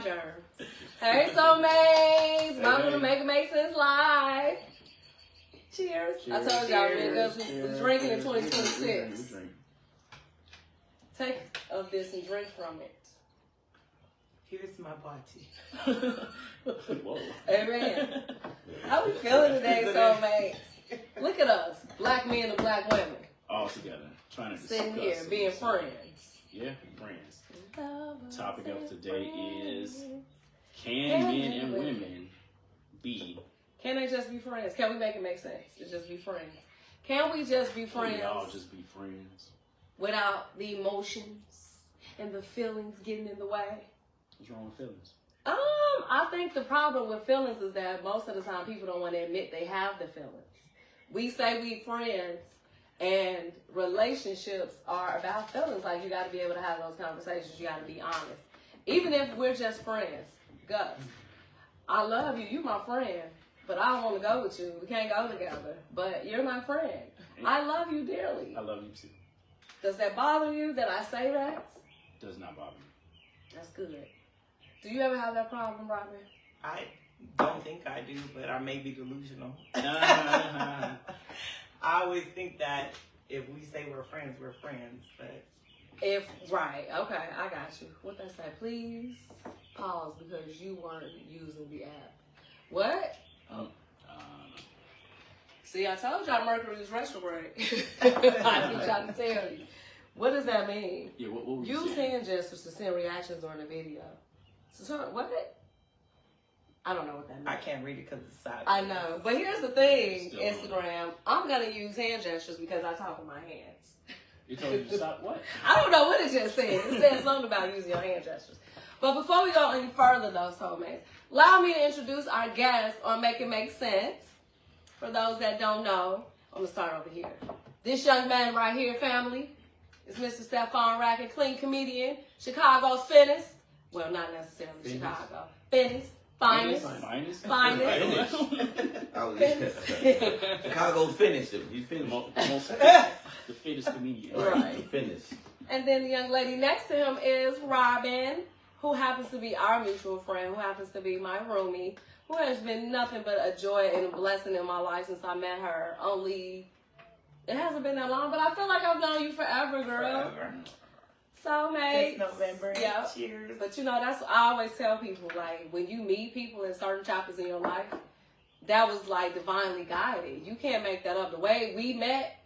germs. Hey, soulmates. Welcome to Make It Make Sense Live. Cheers. I told y'all me and Gus was drinking in 2026. Take of this and drink from it. Here's my party. Whoa. Amen. How we feeling today, soulmates? Look at us, black men and black women. All together. Trying to sitting here, being friends. Yeah, friends. The topic of today is, can men and women be? Can they just be friends? Can we make it make sense to just be friends? Can we just be friends? Can we all just be friends? Without the emotions and the feelings getting in the way? What's wrong with feelings? I think the problem with feelings is that most of the time people don't want to admit they have the feelings. We say we friends, and relationships are about feelings. Like, you got to be able to have those conversations. You got to be honest. Even if we're just friends. Gus, I love you. You my friend. But I don't want to go with you. We can't go together. But you're my friend. I love you dearly. I love you too. Does that bother you that I say that? Does not bother me. That's good. Do you ever have that problem, Robin? I don't think I do, but I may be delusional. I always think that if we say we're friends, but... Right, okay, I got you. What they say, please pause because you weren't using the app. What? See, I told y'all Mercury was retrograde. I keep trying to tell you. What does that mean? Yeah, what were Use hand gestures to send reactions during the video. So what? I don't know what that means. I can't read it because it's silent. I know. But here's the thing, Instagram. I'm going to use hand gestures because I talk with my hands. You told you to stop what? I don't know what it just said. It said something about using your hand gestures. But before we go any further, though, soulmates, allow me to introduce our guest on Make It Make Sense. For those that don't know, I'm going to start over here. This young man right here, family, is Mr. Stephon Raickett, clean comedian, Chicago's finest. Well, not necessarily Chicago. Finest. Finest. Chicago's finished him. He's finished. The fittest comedian. Right. Finished. And then the young lady next to him is Robin, who happens to be our mutual friend, who happens to be my roomie, who has been nothing but a joy and a blessing in my life since I met her. It hasn't been that long, but I feel like I've known you forever, girl. Forever. Soulmates. Since November. Yep. Cheers. But that's what I always tell people, like, when you meet people in certain chapters in your life, that was like divinely guided. You can't make that up. The way we met,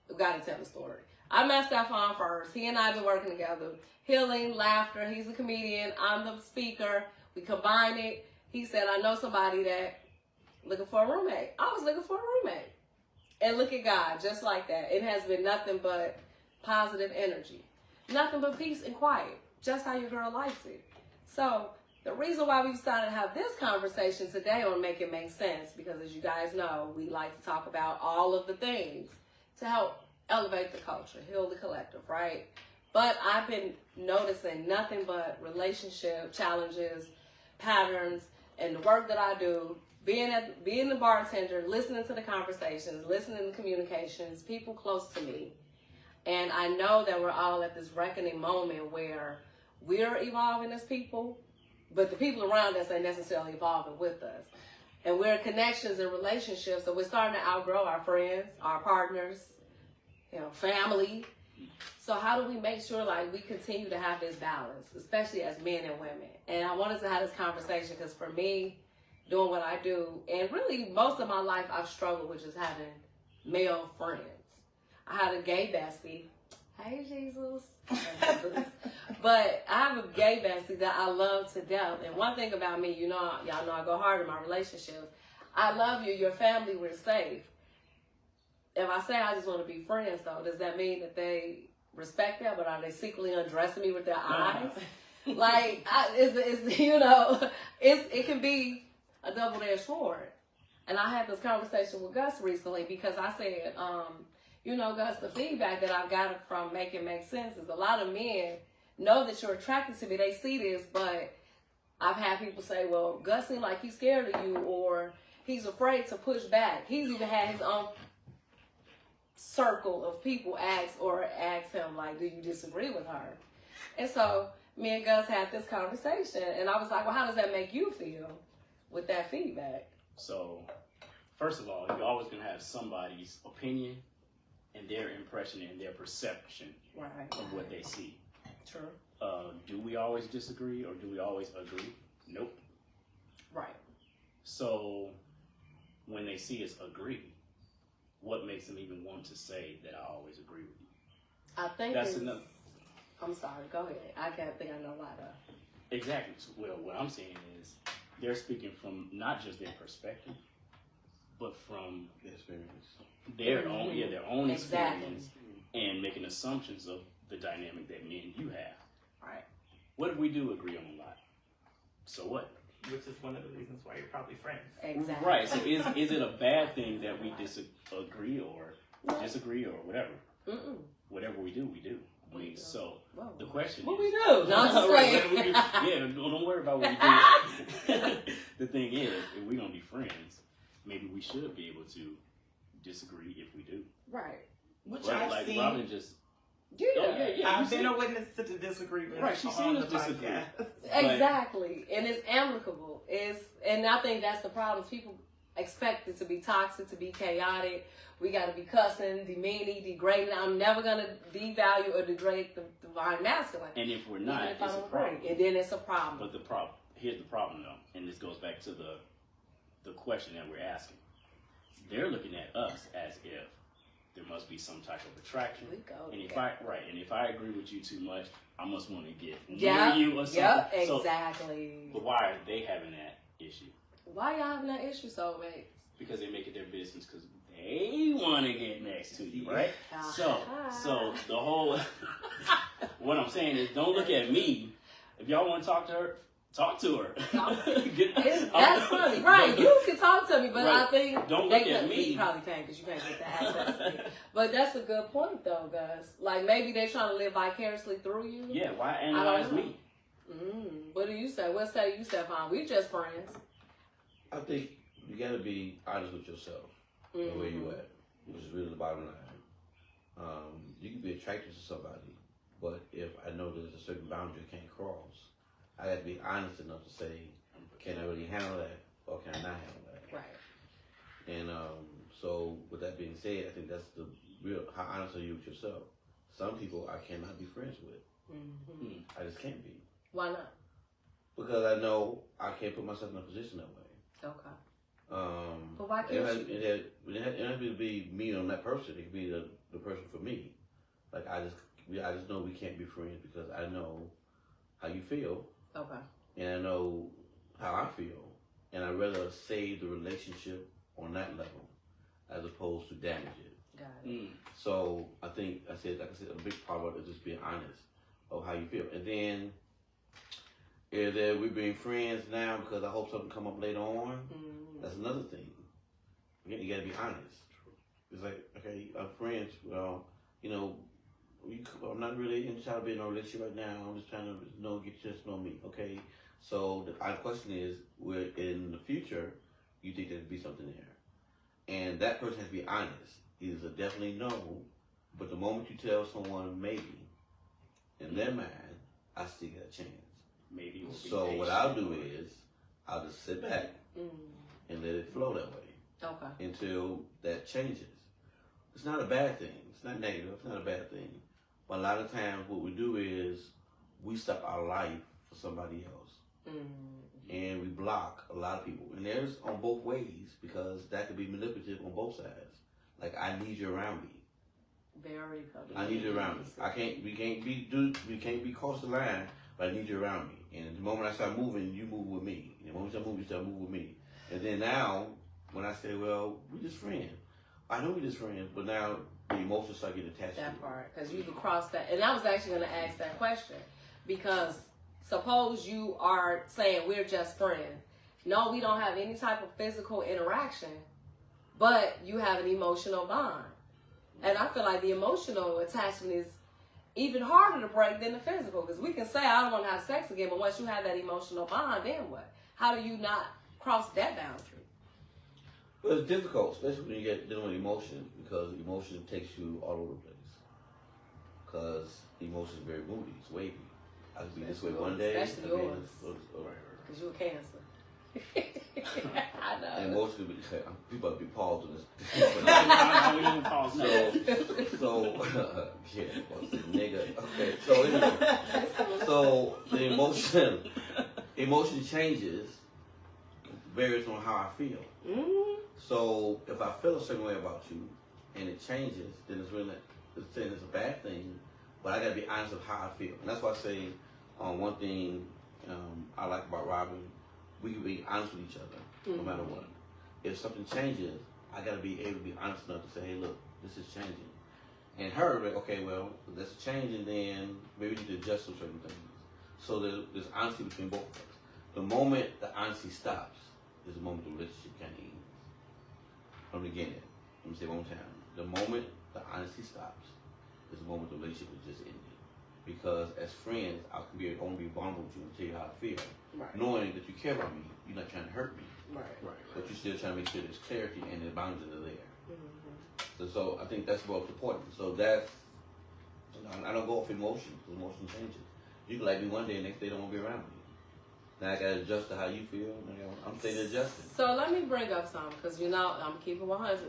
we gotta tell the story. I met Stephon first. He and I have been working together. Healing, laughter. He's a comedian. I'm the speaker. We combine it. He said, I know somebody that looking for a roommate. I was looking for a roommate. And look at God, just like that. It has been nothing but positive energy. Nothing but peace and quiet. Just how your girl likes it. So, the reason why we decided to have this conversation today on Make It Make Sense, because as you guys know, we like to talk about all of the things to help elevate the culture, heal the collective, right? But I've been noticing nothing but relationship challenges, patterns, and the work that I do, being the bartender, listening to the conversations, listening to the communications, people close to me. And I know that we're all at this reckoning moment where we're evolving as people, but the people around us ain't necessarily evolving with us. And we're in connections and relationships, so we're starting to outgrow our friends, our partners, family. So how do we make sure, like, we continue to have this balance, especially as men and women? And I wanted to have this conversation because for me, doing what I do, and really most of my life I've struggled with just having male friends. I had a gay bestie. Hey, Jesus. But I have a gay bestie that I love to death. And one thing about me, y'all know I go hard in my relationships. I love you, your family, we're safe. If I say I just want to be friends, though, does that mean that they respect that, but are they secretly undressing me with their eyes? Like, it can be a double-edged sword. And I had this conversation with Gus recently because I said, Gus, the feedback that I've gotten from Make It Make Sense is a lot of men know that you're attracted to me. They see this, but I've had people say, well, Gus seems like he's scared of you, or he's afraid to push back. He's even had his own circle of people ask him, like, do you disagree with her? And so me and Gus had this conversation, and I was like, well, how does that make you feel with that feedback? So, first of all, you're always going to have somebody's opinion and their impression and their perception of what they see. True. Do we always disagree or do we always agree? Nope. Right. So, when they see us agree, what makes them even want to say that I always agree with you? I think that's enough. I'm sorry, go ahead. I can't think I know why though. Exactly. Well, what I'm saying is they're speaking from not just their perspective, but from their own experience and making assumptions of the dynamic that me and you have. Right. What if we do agree on a lot? So what? Which is one of the reasons why you're probably friends. Exactly. Right. So is it a bad thing that we disagree or disagree or whatever? Mm-mm. Whatever we do, we do. I mean, so the question what is, we do? No, I'm just playing. yeah, don't worry about what we do. The thing is, if we're gonna be friends, maybe we should be able to disagree if we do. Right. Which But I've like seen. Robin just I've been a witness to the disagreement. Right, she's seen us disagree. Exactly, and it's amicable. And I think that's the problem. People expect it to be toxic, to be chaotic. We got to be cussing, demeaning, degrading. I'm never gonna devalue or degrade the divine masculine. And if we're not, if it's a problem. And then it's a problem. But here's the problem though, and this goes back to the question that we're asking. They're looking at us as if there must be some type of attraction. And if I agree with you too much, I must want to get near you or something. Yeah, exactly. So, but why are they having that issue? Why y'all having that issue, soulmates? Because they make it their business because they want to get next to you, right? So the whole what I'm saying is, don't look at me. If y'all want to talk to her, talk to her. That's funny, right? You can talk to me, but right. I think don't look at me. You probably can't because you can't get the access to me. But that's a good point, though, guys. Like maybe they're trying to live vicariously through you. Yeah. Why analyze me? What do you say? What say you, Stephon? We just friends. I think you got to be honest with yourself and where you at, which is really the bottom line. You can be attracted to somebody, but if I know there's a certain boundary I can't cross, I got to be honest enough to say, can I really handle that or can I not handle that? Right. And so with that being said, I think that's the real, how honest are you with yourself? Some people I cannot be friends with. I just can't be. Why not? Because I know I can't put myself in a position that way. Okay. But why can't you? It has to be me on that person. It could be the person for me. Like I just know we can't be friends because I know how you feel. Okay. And I know how I feel. And I'd rather save the relationship on that level as opposed to damage it. Got it. So I think like I said, a big part of it is just being honest of how you feel. And then if we're being friends now because I hope something come up later on, that's another thing. You gotta be honest. It's like, okay, I'm friends. Well, I'm not really trying to be in a relationship right now. I'm just trying to get just know me. Okay. So the question is, where in the future, you think there'd be something there, and that person has to be honest. Either definitely no, but the moment you tell someone maybe, in their mind, I still got a chance. Maybe. So what I'll do is, I'll just sit back and let it flow that way. Okay. Until that changes. It's not a bad thing. It's not negative. It's not a bad thing. But a lot of times what we do is we stop our life for somebody else. And we block a lot of people. And there's on both ways because that could be manipulative on both sides. Like, I need you around me. Very good. I need you around me. We can't be cross the line, but I need you around me. And the moment I start moving, you move with me. And the moment I move, you start moving with me. And then now, when I say, well, we just friends. I know we just friends, but now the emotions start getting attached to it. That part, because you can cross that. And I was actually going to ask that question. Because suppose you are saying we're just friends. No, we don't have any type of physical interaction, but you have an emotional bond. And I feel like the emotional attachment is even harder to break than the physical. Because we can say, I don't want to have sex again, but once you have that emotional bond, then what? How do you not cross that boundary? Well, it's difficult, especially when you get dealing with emotion, because emotion takes you all over the place. Because emotion is very moody, it's wavy. I could be this way one day. Especially yours. Because you're a Cancer. I know. And emotionally, people be paused on this. We don't pause now. So, yeah, nigga. Okay, so anyway, so the emotion changes, varies on how I feel. Mm-hmm. So if I feel a certain way about you, and it changes, then it's really, it's saying it's a bad thing. But I gotta be honest with how I feel, and that's why I say, one thing I like about Robin, we can be honest with each other, no matter what. If something changes, I gotta be able to be honest enough to say, hey, look, this is changing. And her, like, okay, well, that's changing, then maybe we need to adjust some certain things. So there's honesty between both of us. The moment the honesty stops is the moment the relationship kind of ends. From the beginning, let me say it one more time. The moment the honesty stops is the moment the relationship is just ended. Because as friends, I can be only be vulnerable with you and tell you how I feel. Right. Knowing that you care about me, you're not trying to hurt me. Right. But you're still trying to make sure there's clarity and the boundaries are there. Mm-hmm. So I think that's what's important. So that's, I don't go off emotion, because emotion changes. You can like me one day, and next day don't want to be around me. Now I got to adjust to how you feel. I'm staying adjusted. So let me bring up something, because I'm keeping 100.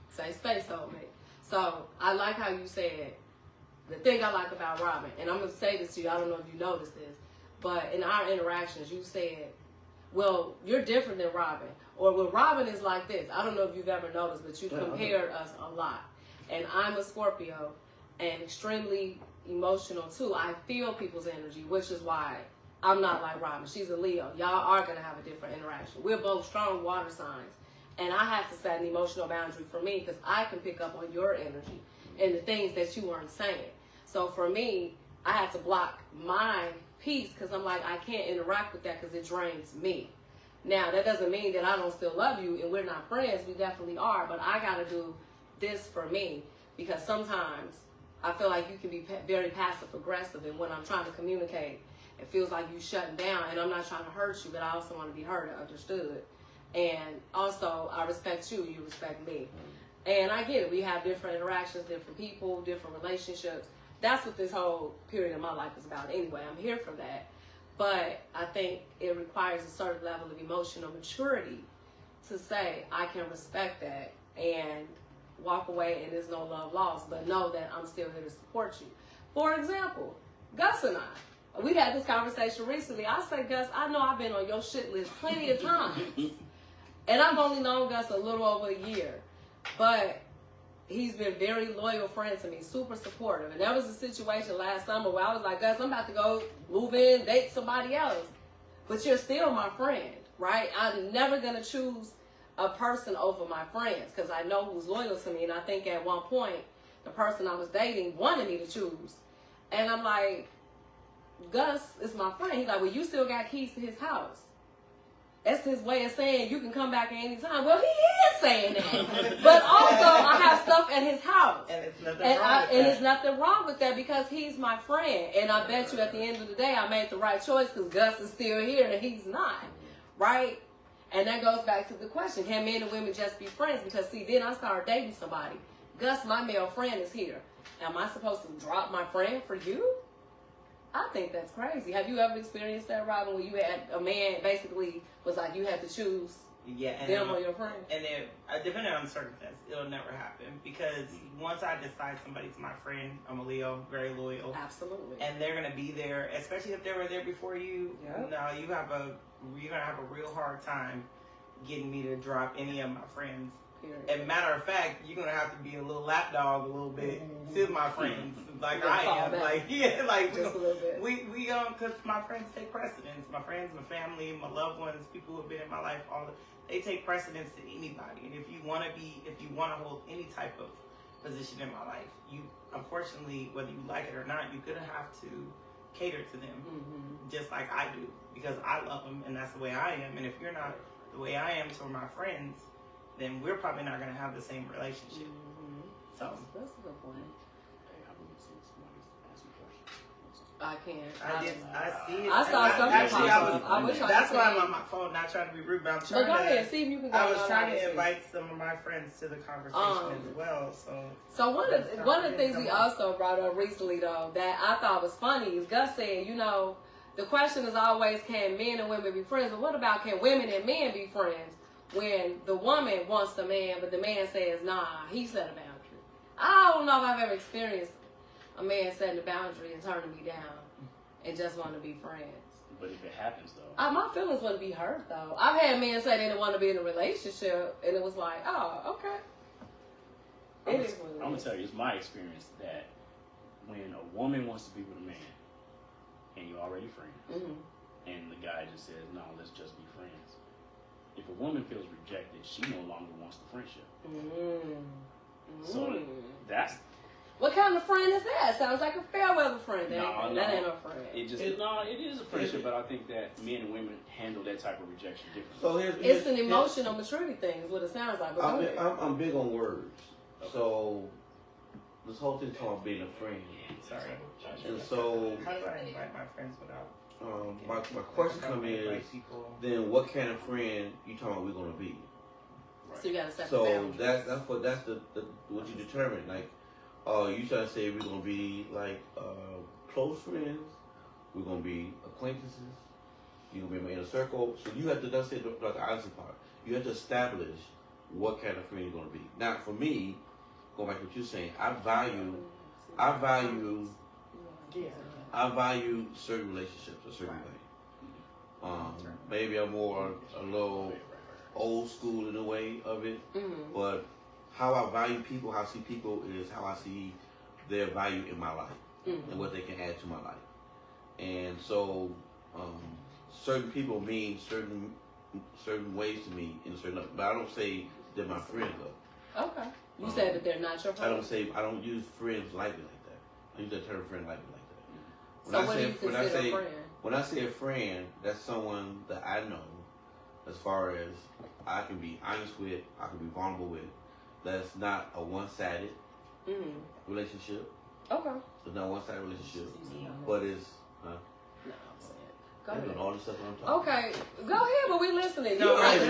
Say space soulmate. So I like how you said, the thing I like about Robin, and I'm going to say this to you, I don't know if you noticed this, but in our interactions, you said, well, you're different than Robin. Or, well, Robin is like this. I don't know if you've ever noticed, but you compared us a lot. And I'm a Scorpio and extremely emotional, too. I feel people's energy, which is why I'm not like Robin. She's a Leo. Y'all are going to have a different interaction. We're both strong water signs. And I have to set an emotional boundary for me because I can pick up on your energy and the things that you weren't saying. So for me, I had to block my peace because I'm like, I can't interact with that because it drains me. Now, that doesn't mean that I don't still love you and we're not friends. We definitely are. But I got to do this for me because sometimes I feel like you can be very passive aggressive. And when I'm trying to communicate, it feels like you shutting down. And I'm not trying to hurt you, but I also want to be heard and understood. And also, I respect you. You respect me. And I get it. We have different interactions, different people, different relationships. That's what this whole period of my life is about anyway. I'm here for that. But I think it requires a certain level of emotional maturity to say, I can respect that and walk away and there's no love lost, but know that I'm still here to support you. For example, Gus and I, we had this conversation recently. I said, Gus, I know I've been on your shit list plenty of times. And I've only known Gus a little over a year. But he's been very loyal friend to me, super supportive. And there was a situation last summer where I was like, Gus, I'm about to go move in, date somebody else. But you're still my friend, right? I'm never going to choose a person over my friends because I know who's loyal to me. And I think at one point, the person I was dating wanted me to choose. And I'm like, Gus is my friend. He's like, well, you still got keys to his house. That's his way of saying you can come back at any time. Well, he is saying that. But also, I have stuff at his house. And it's nothing wrong with that. And there's nothing wrong with that because he's my friend. And I bet you at the end of the day, I made the right choice because Gus is still here and he's not. Right? And that goes back to the question, can men and women just be friends? Because, see, then I started dating somebody. Gus, my male friend, is here. Am I supposed to drop my friend for you? I think that's crazy. Have you ever experienced that, Robin, where you had a man basically was like you had to choose them or your friend? And then, depending on the circumstance, it'll never happen because once I decide somebody's my friend, I'm a Leo, very loyal. Absolutely. And they're gonna be there, especially if they were there before you. Yep. No, you're gonna have a real hard time getting me to drop any of my friends. And matter of fact, you're gonna have to be a little lapdog a little bit to my friends, like I am. Like just a little bit. We because my friends take precedence. My friends, my family, my loved ones, people who have been in my life, they take precedence to anybody. And if you want to hold any type of position in my life, you unfortunately, whether you like it or not, you're gonna have to cater to them, just like I do, because I love them and that's the way I am. And if you're not the way I am to my friends, then we're probably not going to have the same relationship. So that's a good point. Hey, I believe somebody's asking questions. I can't. I see it. I saw some Actually, I wish I that's could. why I'm on my phone, not trying to be rude, but I'm trying but go ahead, see if you can go I was trying to invite some of my friends to the conversation as well. So one of the things we also brought up recently, though, that I thought was funny is Gus said, you know, the question is always, can men and women be friends? But what about, can women and men be friends when the woman wants the man, but the man says, nah, he set a boundary? I don't know if I've ever experienced a man setting a boundary and turning me down and just want to be friends. But if it happens, though, my feelings wouldn't be hurt, though. I've had men say they didn't want to be in a relationship, and it was like, oh, okay. I'm gonna tell you, it's my experience that when a woman wants to be with a man, and you're already friends, and the guy just says, no, let's just be friends. If a woman feels rejected, she no longer wants the friendship. So that's... What kind of friend is that? Sounds like a fair weather friend. That ain't no friend. It is a friendship, but I think that men and women handle that type of rejection differently. So it's an emotional maturity thing, is what it sounds like. But I'm big on words. Okay. So this whole thing talking about being a friend. Sorry. And so how do I invite my friends without? My question comes in, then what kind of friend you talking about we're gonna be? Right. So you gotta set that's what you determine. Like, you trying to say we're gonna be like close friends, we're gonna be acquaintances, you're gonna be in a circle. So you have to, that's it, like the honesty part. You have to establish what kind of friend you're gonna be. Now, for me, going back to what you're saying, I value certain relationships a certain way. Maybe I'm more a little old school in a way of it, but how I value people, how I see people is how I see their value in my life and what they can add to my life. And so, certain people mean certain ways to me in a certain, but I don't say they're my friends though. Okay. You said that they're not your friends. I don't use friends lightly like that. I use that term friend lightly like that. So what do you consider a friend? When I say a friend, that's someone that I know, as far as I can be honest with, I can be vulnerable with. That's not a one-sided relationship. Okay. It's not a one-sided relationship, but it's. Go ahead. All the stuff I'm talking okay, go ahead, but we listening. No, you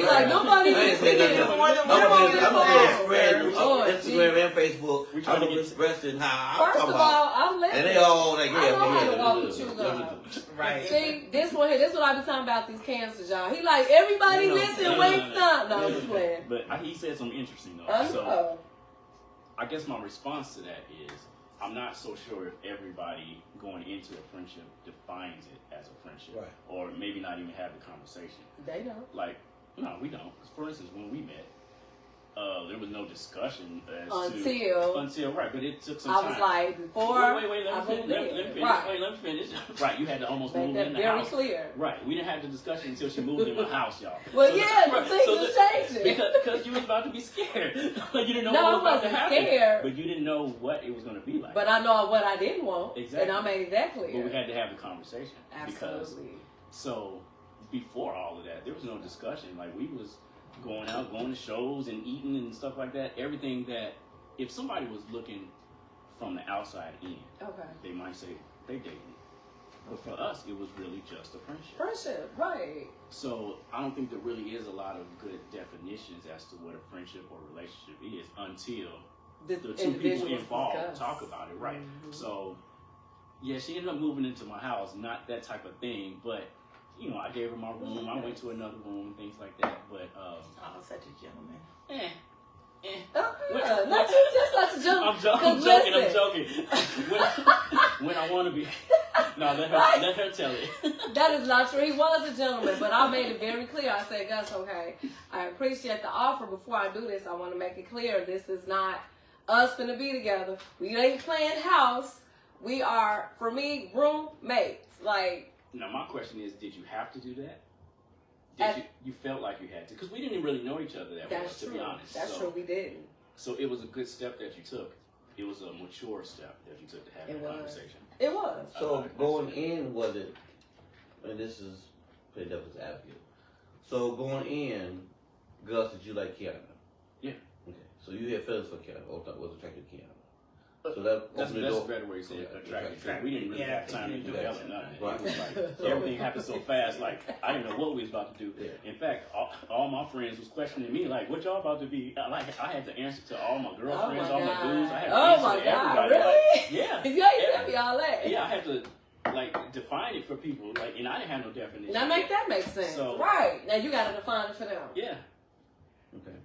like nobody is speaking. Instagram and Facebook. I'm expressing how I'm First of all, I'm listening. And they all like, I know how to walk with you, though. Right. See, this one here, this is what I be talking about, these cancers, y'all. He like, everybody listen, wait, stop. No, I'm just playing. But he said something interesting, though. So, I guess my response to that is, I'm not so sure if everybody going into a friendship defines it as a friendship. Right. Or maybe not even have the conversation. They don't. Like, no, we don't. For instance, when we met, there was no discussion until right, but it took some time. I was like, before wait, let me finish. Right. Wait, let me finish. Right, you had to almost Make move that in the very house. Clear. Right, we didn't have the discussion until she moved in my house, y'all. Well, so the things are changing. Because you was about to be scared. You didn't know what was about to happen. Scared. But you didn't know what it was going to be like. But I know what I didn't want. Exactly. And I made that clear. But we had to have the conversation. Absolutely. So, before all of that, there was no discussion. Like, we was going out, going to shows and eating and stuff like that. Everything that, if somebody was looking from the outside in, they might say they dating. But for us, it was really just a friendship. Friendship, right. So I don't think there really is a lot of good definitions as to what a friendship or relationship is until the two people involved talk about it, right? Mm-hmm. So, yeah, she ended up moving into my house, not that type of thing, but you know, I gave her my room. I went to another room and things like that. But such a gentleman. Not just such a gentleman. I'm joking. When I want to be. No, let her tell it. That is not true. He was a gentleman, but I made it very clear. I said, Gus, okay, I appreciate the offer. Before I do this, I want to make it clear this is not us finna be together. We ain't playing house. We are, for me, roommates. Like. Now, my question is, did you have to do that? You felt like you had to? Because we didn't really know each other that well, to be honest. That's true, we didn't. So it was a good step that you took. It was a mature step that you took to have that conversation. It was. So going in, was it, and this is play devil's advocate. So going in, Gus, did you like Keana? Yeah. Okay. So you had feelings for Keana, or was attracted to Keana. So that's a better way to say it. Attracted. We didn't really have time to do that or nothing. Right. It was like everything happened so fast. Like I didn't know what we was about to do. Yeah. In fact, all my friends was questioning me, like, "What y'all about to be?" Like I had to answer to all my girlfriends, all my dudes. I had to answer to everybody. Really? Like, yeah. You ain't tell me all that. Yeah, I had to like define it for people. Like, and I didn't have no definition. Now make that make sense. So, right. Now you got to define it for them. Yeah. Okay.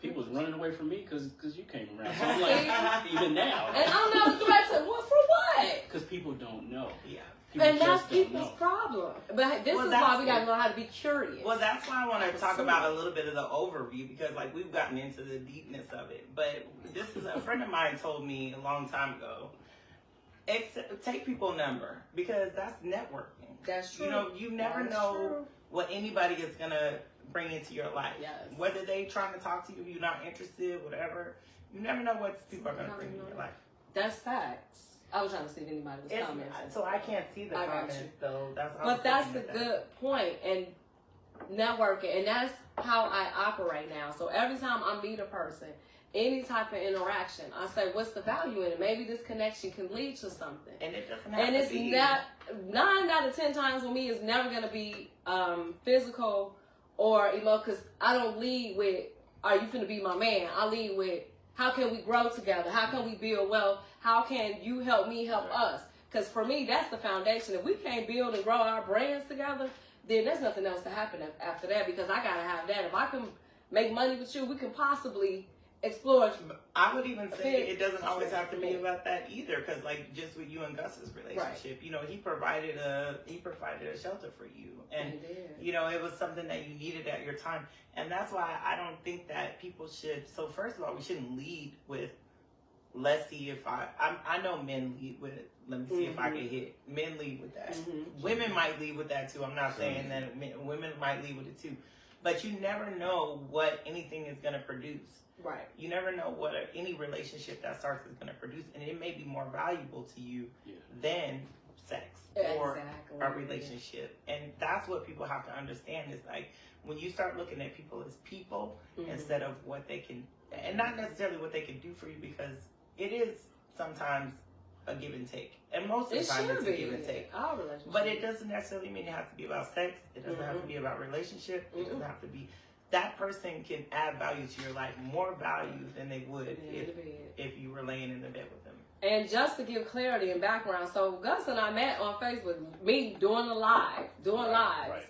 People was running away from me because you came around. So I'm like, even now. And I'm not threatened. What for what? Because people don't know. Yeah. People and that's people's problem. But this is why we got to know how to be curious. Well, that's why I want to talk about a little bit of the overview, because like we've gotten into the deepness of it. But this is a friend of mine told me a long time ago. Take people number, because that's networking. That's true. You know, you never know what anybody is gonna bring into your life. Yes. Whether they trying to talk to you, you're not interested, whatever. You never know what people are gonna bring in your life. That's facts. I was trying to see if anybody was commenting. So I can't see the comments, though. But that's a good point. And networking, and that's how I operate now. So every time I meet a person, any type of interaction, I say, what's the value in it? Maybe this connection can lead to something. And it doesn't have and to it's be. not 9 out of 10 times with me is never going to be physical or emotional, because I don't lead with, are you finna be my man? I lead with, how can we grow together? How can we build wealth? How can you help me help us? Because for me, that's the foundation. If we can't build and grow our brands together, then there's nothing else to happen after that, because I got to have that. If I can make money with you, we can possibly explore. I would even say it doesn't always have to be about that either, because like just with you and Gus's relationship, you know, he provided a shelter for you, and you know, it was something that you needed at your time, and that's why I don't think that people should. So first of all, we shouldn't lead with, let's see if I know men lead with, let me see if I can hit. Men lead with that. Women might lead with that too. I'm not saying that women might lead with it too, but you never know what anything is going to produce. Right. You never know what any relationship that starts is going to produce, and it may be more valuable to you than sex or a relationship. And that's what people have to understand, is like when you start looking at people as people instead of what they can, and not necessarily what they can do for you, because it is sometimes a give and take, and most of the time it's a give and take. But it doesn't necessarily mean it has to be about sex. It doesn't have to be about relationship. It doesn't have to be. That person can add value to your life, more value than they would if you were laying in the bed with them. And just to give clarity and background, so Gus and I met on Facebook, me doing lives. Right.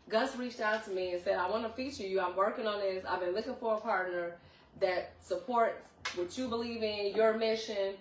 Gus reached out to me and said, I want to feature you. I'm working on this. I've been looking for a partner that supports what you believe in, your mission.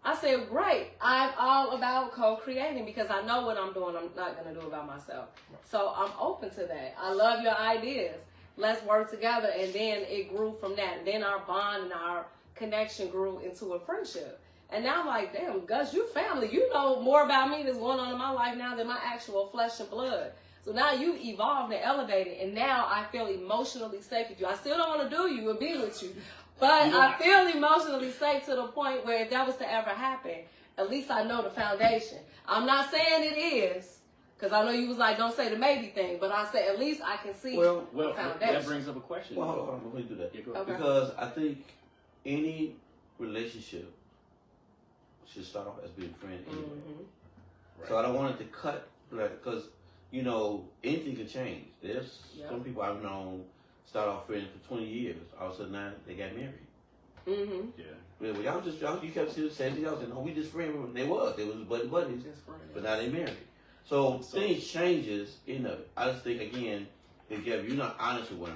I said, great. I'm all about co-creating, because I know what I'm doing. I'm not going to do it by myself. So I'm open to that. I love your ideas. Let's work together. And then it grew from that. And then our bond and our connection grew into a friendship. And now I'm like, damn, Gus, you family. You know more about me that's going on in my life now than my actual flesh and blood. So now you evolved and elevated. And now I feel emotionally safe with you. I still don't want to do you and be with you. But I feel emotionally safe to the point where if that was to ever happen, at least I know the foundation. I'm not saying it is, because I know you was like, don't say the maybe thing, but I say at least I can see the foundation. That brings up a question. Well, hold on, let me do that. Okay. Because I think any relationship should start off as being friends anyway. Right. So I don't want it to cut, because, you know, anything can change. There's some people I've known start off friends for 20 years. All of a sudden now they got married. Well, you kept saying, y'all said, no, we just friends. They was buddies, but now they married. So things changes, you know. I just think, again, if you're not honest with one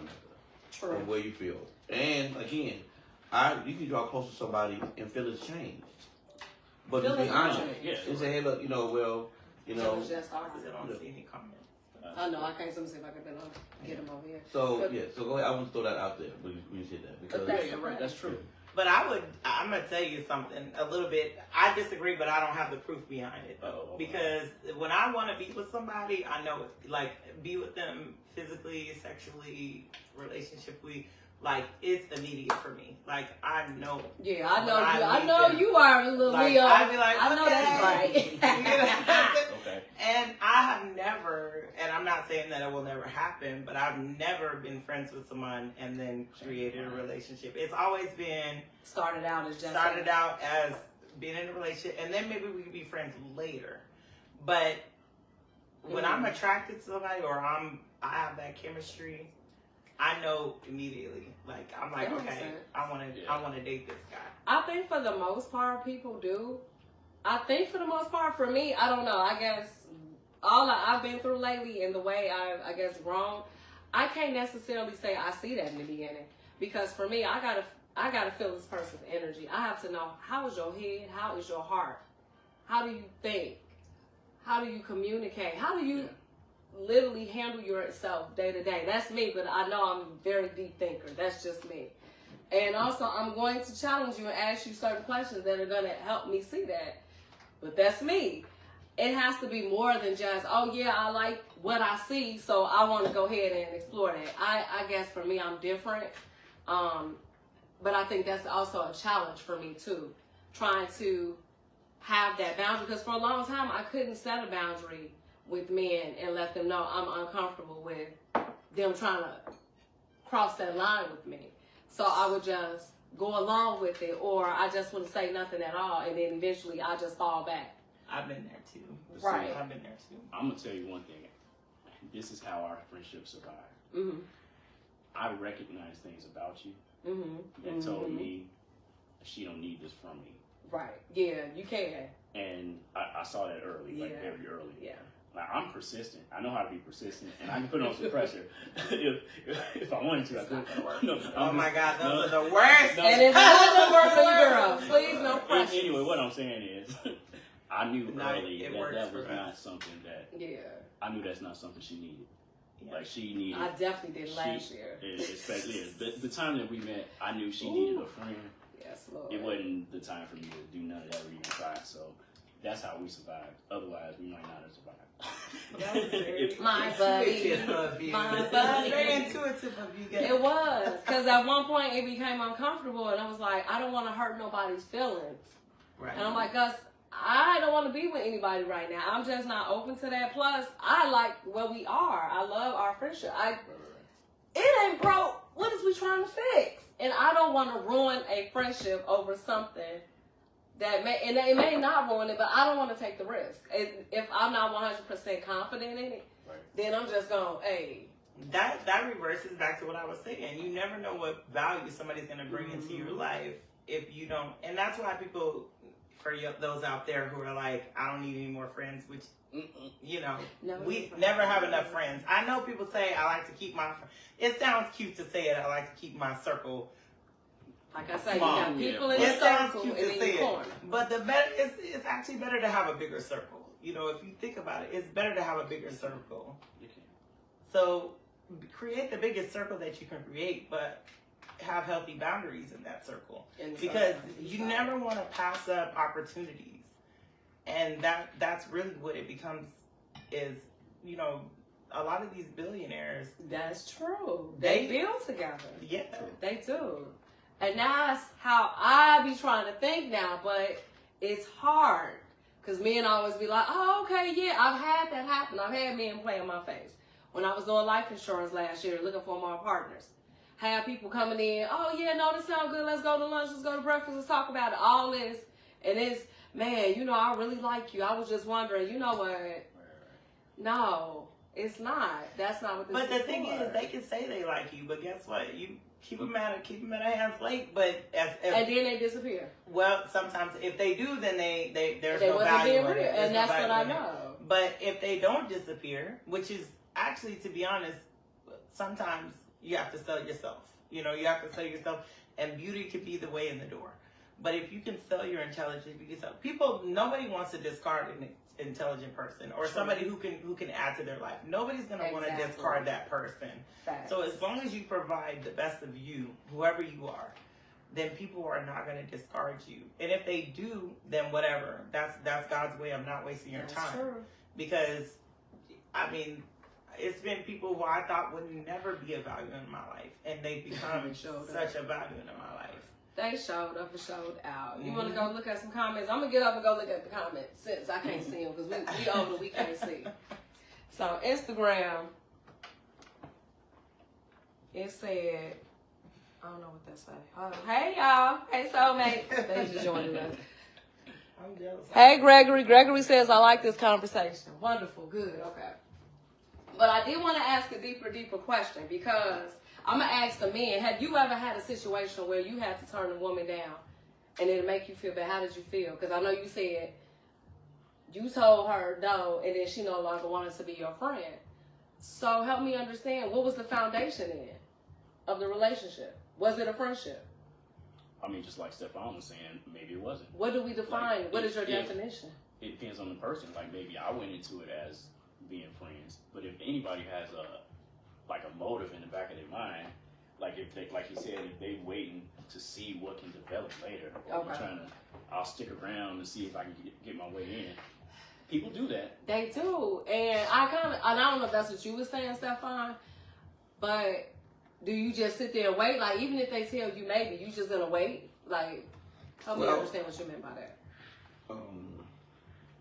another, or where you feel. And again, you can draw close to somebody and feelings change. But to be honest, and say, hey, look, you know, well, you know. I don't see any comments. I know, I can't see if I can get them over here. So, so go ahead. I want to throw that out there when you said that. Because you're right. That's true. But I'm going to tell you something a little bit. I disagree, but I don't have the proof behind it. Because when I want to be with somebody, I know it. Like, be with them physically, sexually, relationshiply. Like, it's immediate for me. Like, I know. Yeah, I know you. I know you are a little Leo. I'd be like, I know that's right. Okay. And I have never, and I'm not saying that it will never happen, but I've never been friends with someone and then created a relationship. It's always been started out as being in a relationship, and then maybe we can be friends later. But when I'm attracted to somebody or I have that chemistry, I know immediately. Like I'm like, okay, I want to date this guy. I think for the most part, people do. I think for the most part, for me, I don't know. I guess all I've been through lately and the way I guess grown, I can't necessarily say I see that in the beginning, because for me, I gotta feel this person's energy. I have to know, how is your head? How is your heart? How do you think? How do you communicate? How do you literally handle yourself day to day? That's me, but I know I'm a very deep thinker. That's just me. And also, I'm going to challenge you and ask you certain questions that are going to help me see that. But that's me. It has to be more than just, oh yeah, I like what I see, so I want to go ahead and explore that. I guess for me, I'm different. But I think that's also a challenge for me too, trying to have that boundary, because for a long time I couldn't set a boundary with men and let them know I'm uncomfortable with them trying to cross that line with me. So I would just go along with it, or I just wouldn't say nothing at all, and then eventually I just fall back. I've been there too. Right. I've been there too. I'm gonna tell you one thing. This is how our friendship survived. Mm-hmm. I recognize things about you that told me she don't need this from me. Right. Yeah, you can. And I saw that early, like very early. Yeah. Like, I'm persistent. I know how to be persistent, and I can put on some pressure if I wanted to. I could. No, oh my God, those are the worst. No, and it's not work for you, girl. Please, no pressure. Anyway, what I'm saying is, I knew early that was not something that. Yeah. I knew that's not something she needed. Yeah. Like she needed. I definitely did last year. Especially the time that we met, I knew she needed a friend. Yes, Lord. It wasn't the time for me to do none of that or even try. So that's how we survived. Otherwise, we might not have survived. My buddy. My buddy. Very intuitive of you guys. It was. Because at one point it became uncomfortable, and I was like, I don't want to hurt nobody's feelings. Right. And I'm like, Gus, I don't want to be with anybody right now. I'm just not open to that. Plus, I like where we are. I love our friendship. It ain't broke. What is we trying to fix? And I don't want to ruin a friendship over something that may, and it may not ruin it, but I don't want to take the risk. If I'm not 100% confident in it, then I'm just going, hey. That reverses back to what I was saying. You never know what value somebody's going to bring into your life if you don't. And that's why people, for those out there who are like, I don't need any more friends, which, you know, we never have enough friends. I know people say I like to keep my, it sounds cute to say it, I like to keep my circle. Like I said, you got people in the circle and in the corner. But the better, it's actually better to have a bigger circle. You know, if you think about it, it's better to have a bigger circle. So create the biggest circle that you can create, but have healthy boundaries in that circle. Because you never want to pass up opportunities. And that's really what it becomes is, you know, a lot of these billionaires. That's true. They build together. Yeah. They do. And that's how I be trying to think now, but it's hard. Because men always be like, oh, okay, yeah, I've had that happen. I've had men play in my face. When I was doing life insurance last year, looking for more partners. Have people coming in, oh, yeah, no, this sounds good. Let's go to lunch. Let's go to breakfast. Let's talk about it. All this. And it's, man, you know, I really like you. I was just wondering, you know what? No, it's not. That's not what this is. But the thing is, they can say they like you, but guess what? You keep them at a hand's length, but and then they disappear. Well, sometimes if they do, then there's no value in it. And that's what I know. But if they don't disappear, which is actually, to be honest, sometimes you have to sell yourself. You know, you have to sell yourself, and beauty could be the way in the door. But if you can sell your intelligence, you can sell. Nobody wants to discard an intelligent person or somebody who can add to their life. Nobody's going to want to discard that person. Facts. So as long as you provide the best of you, whoever you are, then people are not going to discard you. And if they do, then whatever. That's God's way of not wasting your time. True. Because, I mean, it's been people who I thought would never be a value in my life, and they've become such a value in my life. They showed up and showed out. You want to go look at some comments? I'm going to get up and go look at the comments since I can't see them because we older, we can't see. So, Instagram, it said, I don't know what that say. Hey, y'all. Hey, soulmate. They just joining us. I'm jealous. Hey, Gregory. Gregory says, I like this conversation. Wonderful. Good. Okay. But I did want to ask a deeper question because I'm going to ask the men, have you ever had a situation where you had to turn a woman down and it'll make you feel bad? How did you feel? Because I know you said you told her no and then she no longer wanted to be your friend. So help me understand, what was the foundation then of the relationship? Was it a friendship? I mean, just like Stephon was saying, maybe it wasn't. What do we define? Like, what is your definition? It depends on the person. Like, maybe I went into it as being friends, but if anybody has a motive in the back of their mind, like if they, like he said, if they waiting to see what can develop later, or I'll stick around and see if I can get my way in. People do that. They do, and I don't know if that's what you were saying, Stephon, but do you just sit there and wait? Like, even if they tell you maybe, you just gonna wait? Like, help me understand what you meant by that.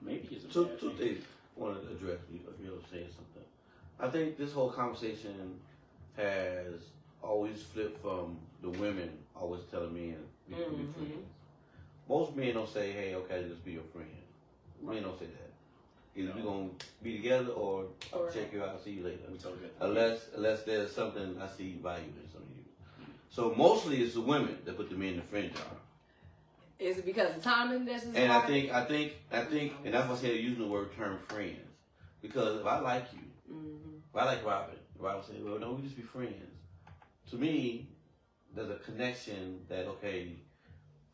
Maybe it's two things I wanted to address. You know, saying something. I think this whole conversation has always flipped from the women always telling men we can be friends. Most men don't say, "Hey, okay, let's be your friend." Men don't say that. Either we're gonna be together or I'll check you out, I'll see you later. Unless there's something I see value in some of you. So mostly it's the women that put the men in the friend jar. Is it because of timing? And I think, and that's why I say using the word term friends. Because if I like you, if I like Robin say, well, no, we just be friends. To me, there's a connection that, okay,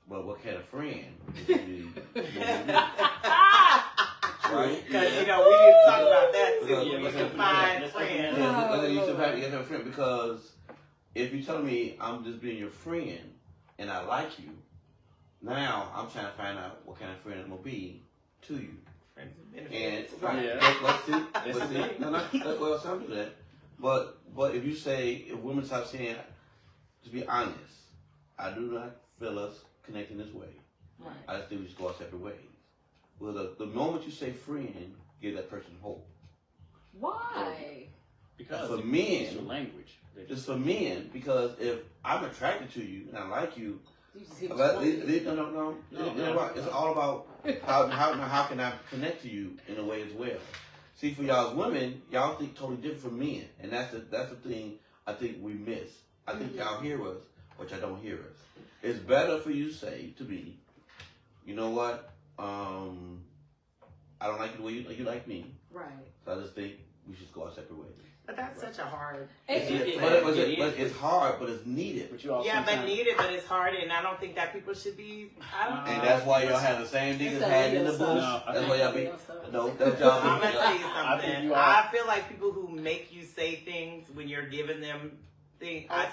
well, what kind of friend? Right? Because, we didn't talk about that too. You define friend. You have a friend because if you're telling me I'm just being your friend and I like you, now I'm trying to find out what kind of friend I'm going to be to you. Friends and benefits. Well, some do that. But if you say, if women start saying, to be honest, I do not feel us connecting this way. Right. I just think we should go our separate ways. Well, the moment you say friend, give that person hope. Why? Because for men, it's your language. It's for men because if I'm attracted to you and I like you, no. It's all about how can I connect to you in a way as well. See, for y'all as women, y'all think totally different from men, and that's the thing I think we miss. I think y'all hear us, but y'all don't hear us. It's better for you to say to me, you know what? I don't like you the way you like me. Right. So I just think we should go our separate ways. But that's such a hard. It's hard, but it's needed. But needed, but it's hard, and I don't think that people should be. I don't know. And that's why y'all have the same niggas had in the bush. That's why y'all be. No, that's y'all. I'm gonna tell you something. I feel like people who make you say things when you're giving them things. I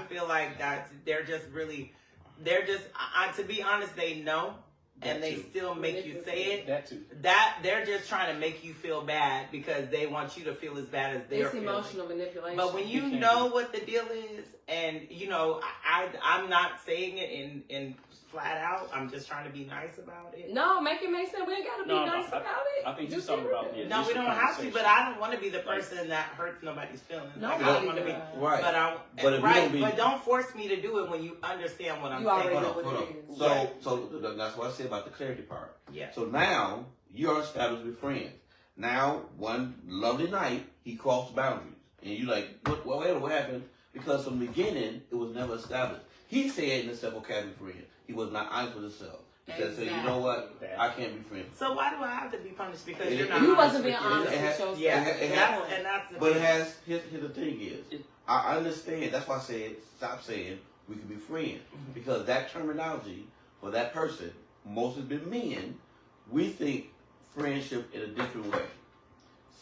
feel like that they're just. To be honest, they know. And they still make you say it. That too. That they're just trying to make you feel bad because they want you to feel as bad as they're feeling. It's emotional manipulation. But when you know what the deal is, and I'm not saying it in flat out. I'm just trying to be nice about it. No, make it make sense. We ain't gotta be nice about it. I think you're talking about the no, we don't have to. But I don't want to be the person that hurts nobody's feelings. No, I don't want to be right. But don't force me to do it when you understand what I'm saying. Hold on. So that's what I said about the clarity part. Yeah. So now you're established with friends. Now one lovely night he crossed boundaries, and you like, what happened? Because from the beginning it was never established. He said in himself, okay, be friends. He was not honest with himself. He said, you know what? I can't be friends. So why do I have to be punished because you're not? You wasn't being honest with yourself. Here's the thing is, I understand. That's why I said stop saying we can be friends because that terminology for that person, most has been men. We think friendship in a different way.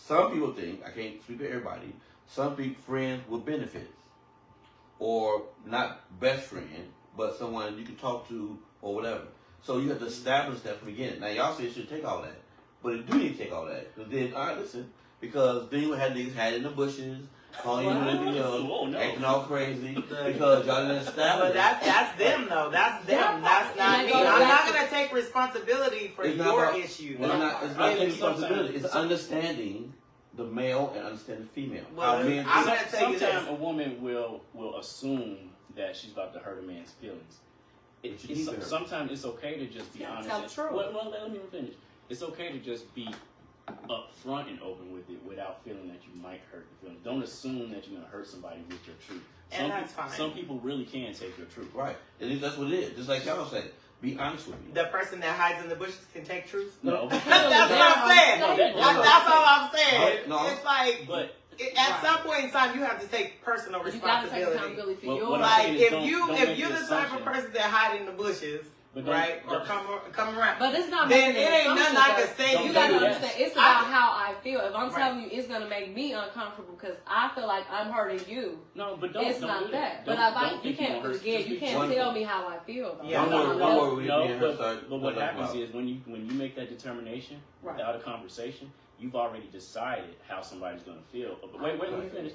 Some people think, I can't speak for everybody. Some people friends with benefits, or not best friend, but someone you can talk to or whatever. So you have to establish that from the beginning. Now y'all say it should take all that, but it do need to take all that. But then, all right, listen, because then you had niggas had in the bushes, calling you anything else, acting all crazy because y'all didn't establish. But that's them though. That's them. That's not me. I'm not gonna take responsibility for your issue. It's not taking responsibility. It's understanding the male and understanding the female. Well, I'm gonna tell you this. Sometimes a woman will assume that she's about to hurt a man's feelings. sometimes it's okay to just be honest. Tell the truth. Well, let me finish. It's okay to just be upfront and open with it without feeling that you might hurt the feelings. Don't assume that you're gonna hurt somebody with your truth. That's fine. Some people really can take your truth. Right. And that's what it is. Just like y'all said, be honest with me. The person that hides in the bushes can take truth? No. That's what I'm saying. That's all I'm saying. No. It's like, but at some point in time, you have to take personal responsibility. You gotta take accountability for your Like, if you're the type of person that hide in the bushes, right, or come around, but it's not. Then it ain't nothing I can say. You gotta understand. It's about how I feel. If I'm telling you, it's gonna make me uncomfortable because I feel like I'm hurting you. No, but don't. It's don't not do that. Don't, But you can't tell me how I feel. Yeah. But what happens is when you make that determination without a conversation, you've already decided how somebody's going to feel. But wait, let me finish.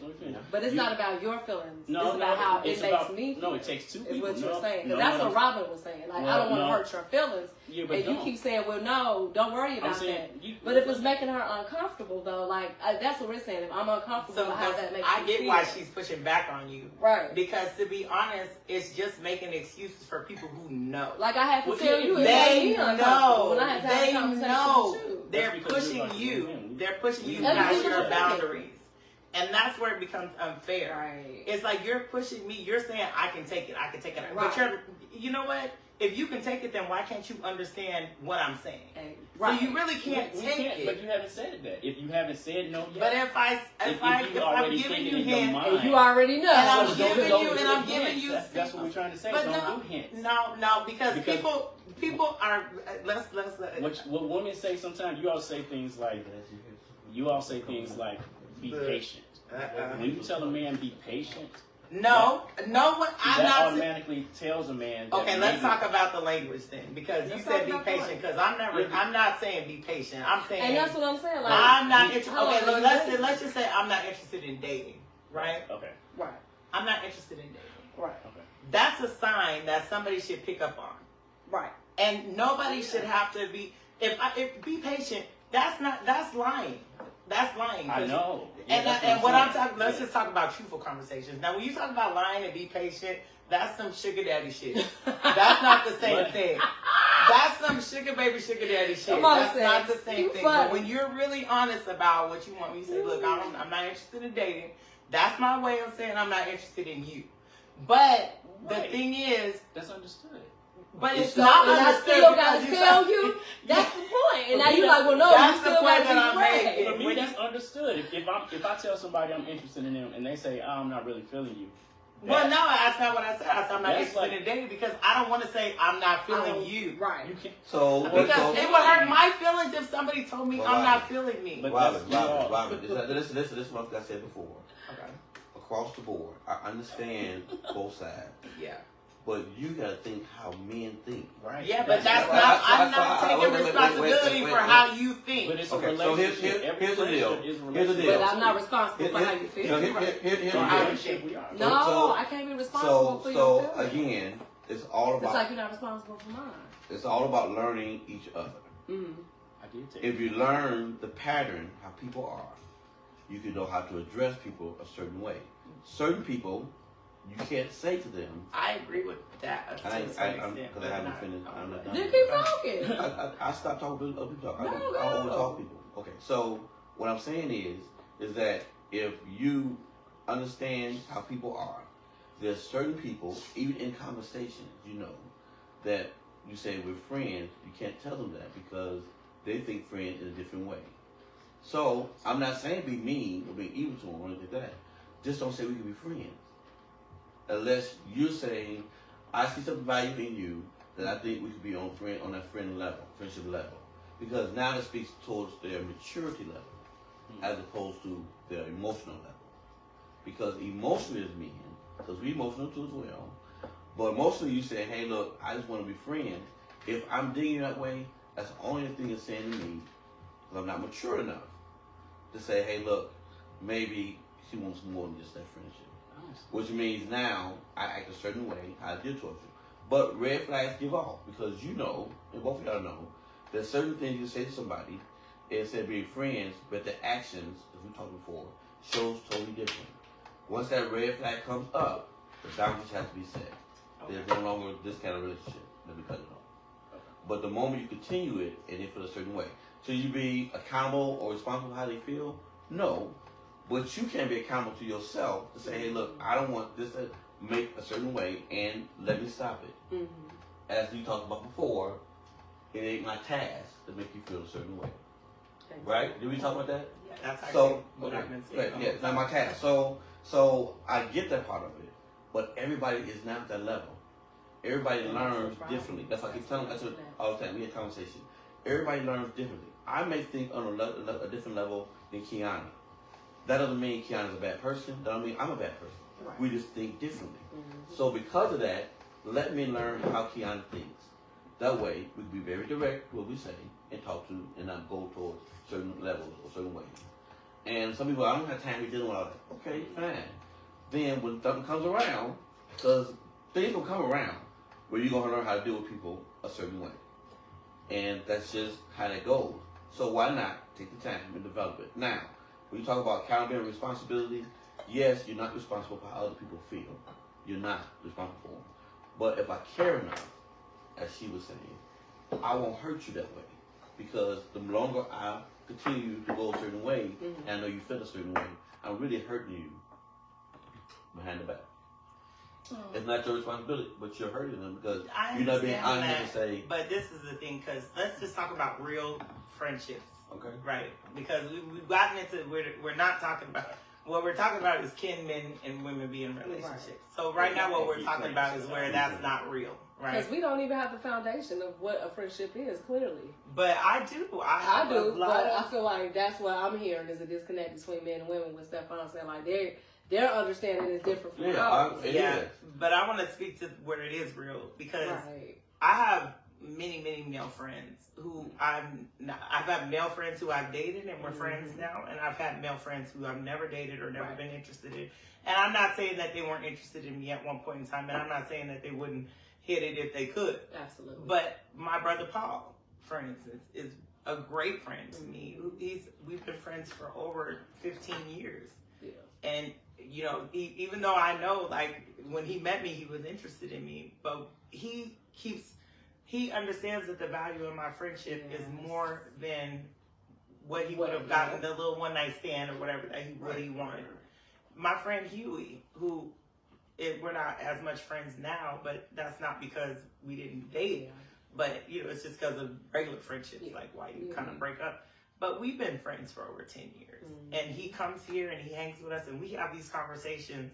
But it's not about your feelings. No, it's about how it's it makes me feel. No, it takes two people. Is what you're saying. Because that's what Robin was saying. Like, I don't want to hurt your feelings. Yeah, but and you keep saying, well, no, don't worry about that. But if it's making her uncomfortable, though, like, that's what we're saying. If I'm uncomfortable, how that makes I me get feel. why she's pushing back on you. Right. Because to be honest, it's just making excuses for people who know. Like I had to tell you, they know. When I had to have they a conversation know. with you. They're pushing you. They're pushing you past your boundaries. And that's where it becomes unfair. Right. It's like you're pushing me. You're saying, I can take it. Right. But you know what? If you can take it, then why can't you understand what I'm saying? Right. So you really can't take it. But you haven't said that. If you haven't said no yet. But if I'm giving you hints, and you already know, and I'm giving you, that's what we're trying to say. But don't do hints. No, because people are. Let's. What women say sometimes, you all say things like, be patient. When you tell a man be patient. No, I'm not. That automatically tells a man. Okay, let's talk about the language then, because you said be patient. Because I'm not saying be patient. I'm saying, and that's what I'm saying. Like, I'm not interested. Okay, let's just say I'm not interested in dating, right? Okay. Right. I'm not interested in dating. Right. Okay. That's a sign that somebody should pick up on. Right. And nobody should have to be. If be patient, that's lying. That's lying. I know. And what I'm talking, let's just talk about truthful conversations. Now, when you talk about lying and be patient, that's some sugar daddy shit. That's not the same thing. That's some sugar baby, sugar daddy shit. That's not the same thing. But when you're really honest about what you want, when you say, look, I'm not interested in dating, that's my way of saying I'm not interested in you. But the thing is, that's understood. But it's not understood. I still gotta tell you. That's the point. And now you're like, well, no, you still gotta be ready. For me, that's understood. If I tell somebody I'm interested in them and they say, I'm not really feeling you. Well, no, that's not what I said. I said I'm not interested in dating because I don't want to say I'm not feeling you. Right. You can't. Because it would hurt my feelings if somebody told me I'm not feeling me. Robin, listen to what I said before. Okay. Across the board, I understand both sides. Yeah. But you gotta think how men think. Right. Yeah, but I'm not taking responsibility for how you think. But it's a relationship. So here's the deal. Here's the deal. But I'm not responsible for how you feel. Here's the deal. No, I can't be responsible for your feelings. So again, it's all about. It's like you're not responsible for mine. It's all about learning each other. Mm-hmm. If you learn the pattern, how people are, you can know how to address people a certain way. Certain people, you can't say to them. I agree with that. Because I haven't finished. I'm not done. Then keep talking. I stopped talking to other people. I don't talk people. Okay, so what I'm saying is that if you understand how people are, there's certain people, even in conversations, you know, that you say we're friends, you can't tell them that because they think friends in a different way. So I'm not saying be mean or be evil to them or anything like that. Just don't say we can be friends. Unless you're saying, I see some value in you that I think we could be on that friendship level. Because now it speaks towards their maturity level as opposed to their emotional level. Because emotionally as men, because we're emotional too as well, but emotionally you say, hey look, I just want to be friends. If I'm digging that way, that's the only thing it's saying to me, because I'm not mature enough to say, hey look, maybe she wants more than just that friendship. Which means now I act a certain way, I did towards you. But red flags give off because you know, and both of y'all know, there's certain things you say to somebody, instead of being friends, but the actions, as we talked before, shows totally different. Once that red flag comes up, the boundaries have to be set. There's no longer this kind of relationship. Let me cut it off. Okay. But the moment you continue it, and they feel a certain way, should you be accountable or responsible for how they feel? No. But you can be accountable to yourself to say, hey, look, I don't want this to make a certain way, and let me stop it. Mm-hmm. As we talked about before, it ain't my task to make you feel a certain way. Right? Did we talk about that? Yeah, that's actually what I've been saying. Yeah, it's not my task. So I get that part of it, but everybody is not at that level. Everybody learns differently. That's why I keep telling. That's what all the time we have conversation. Everybody learns differently. I may think on a different level than Keana. That doesn't mean Keana's a bad person. That doesn't mean I'm a bad person. Right. We just think differently. Mm-hmm. So because of that, let me learn how Keana thinks. That way, we can be very direct with what we say and talk to and not go towards certain levels or certain ways. And some people, I don't have time to be dealing with all that. Okay, fine. Then when something comes around, because things will come around where you're going to learn how to deal with people a certain way. And that's just how that goes. So why not take the time and develop it? Now, when you talk about accountability and responsibility, yes, you're not responsible for how other people feel. You're not responsible for them. But if I care enough, as she was saying, I won't hurt you that way. Because the longer I continue to go a certain way, and I know you feel a certain way, I'm really hurting you behind the back. It's not your responsibility, but you're hurting them because you're not being honest to say. But this is the thing, because let's just talk about real friendships. Okay. Right? Because we've gotten into, we're not talking about, what we're talking about is kin men and women being in relationships. Right. So right now what we're talking about is where that's not real. Right? Because we don't even have the foundation of what a friendship is, clearly. But I do. I do, but I feel like that's what I'm hearing is a disconnect between men and women with Stephon saying, like, their understanding is different from ours. Yeah, but I want to speak to where it is real, because I have many male friends who I've had male friends who I've dated and we're friends now, and I've had male friends who I've never dated or never been interested in. And I'm not saying that they weren't interested in me at one point in time, and I'm not saying that they wouldn't hit it if they could. Absolutely. But my brother Paul, for instance, is a great friend to me. We've been friends for over 15 years. Yeah. And you know, even though I know, like, when he met me, he was interested in me, but he understands that the value of my friendship is more than what he would have gotten, the little one night stand or whatever that he really wanted. My friend Huey, who we're not as much friends now, but that's not because we didn't date, but you know, it's just because of regular friendships, like why you kind of break up. But we've been friends for over 10 years. And he comes here and he hangs with us and we have these conversations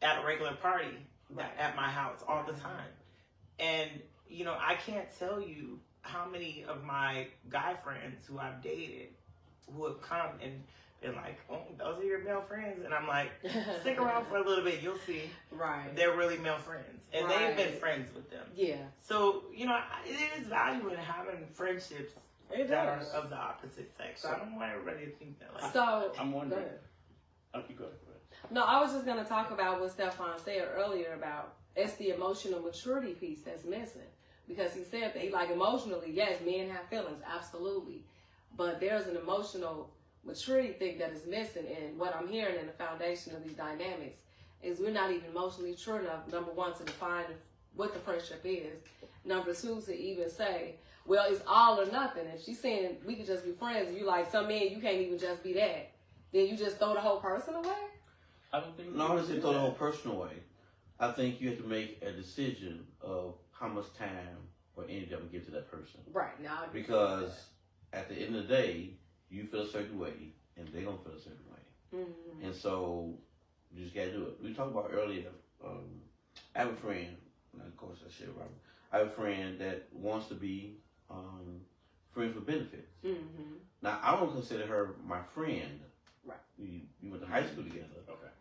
at a regular party at my house all the time. And, you know, I can't tell you how many of my guy friends who I've dated who have come and been like, oh, those are your male friends. And I'm like, stick around for a little bit, you'll see. Right. They're really male friends. And they've been friends with them. Yeah. So, you know, it is value in having friendships that are of the opposite sex. So I don't want everybody to think that. Like, so I'm wondering. Okay, go ahead. No, I was just going to talk about what Stephon said earlier about it's the emotional maturity piece that's missing. Because he said that, like, emotionally, yes, men have feelings, absolutely. But there's an emotional maturity thing that is missing. And what I'm hearing in the foundation of these dynamics is we're not even emotionally mature enough, number one, to define what the friendship is. Number two, to even say, well, it's all or nothing. If she's saying we could just be friends, and you like, some men, you can't even just be that, then you just throw the whole person away? I don't think. No, I don't throw the whole person away. I think you have to make a decision of how much time or energy I'm going to give to that person. Right. Now, because at the end of the day, you feel a certain way, and they're going to feel a certain way. Mm-hmm. And so, you just got to do it. We talked about earlier, I have a friend, and of course I share Robert. I have a friend that wants to be friends with benefits. Mm-hmm. Now, I don't consider her my friend. Right. We went to high school together,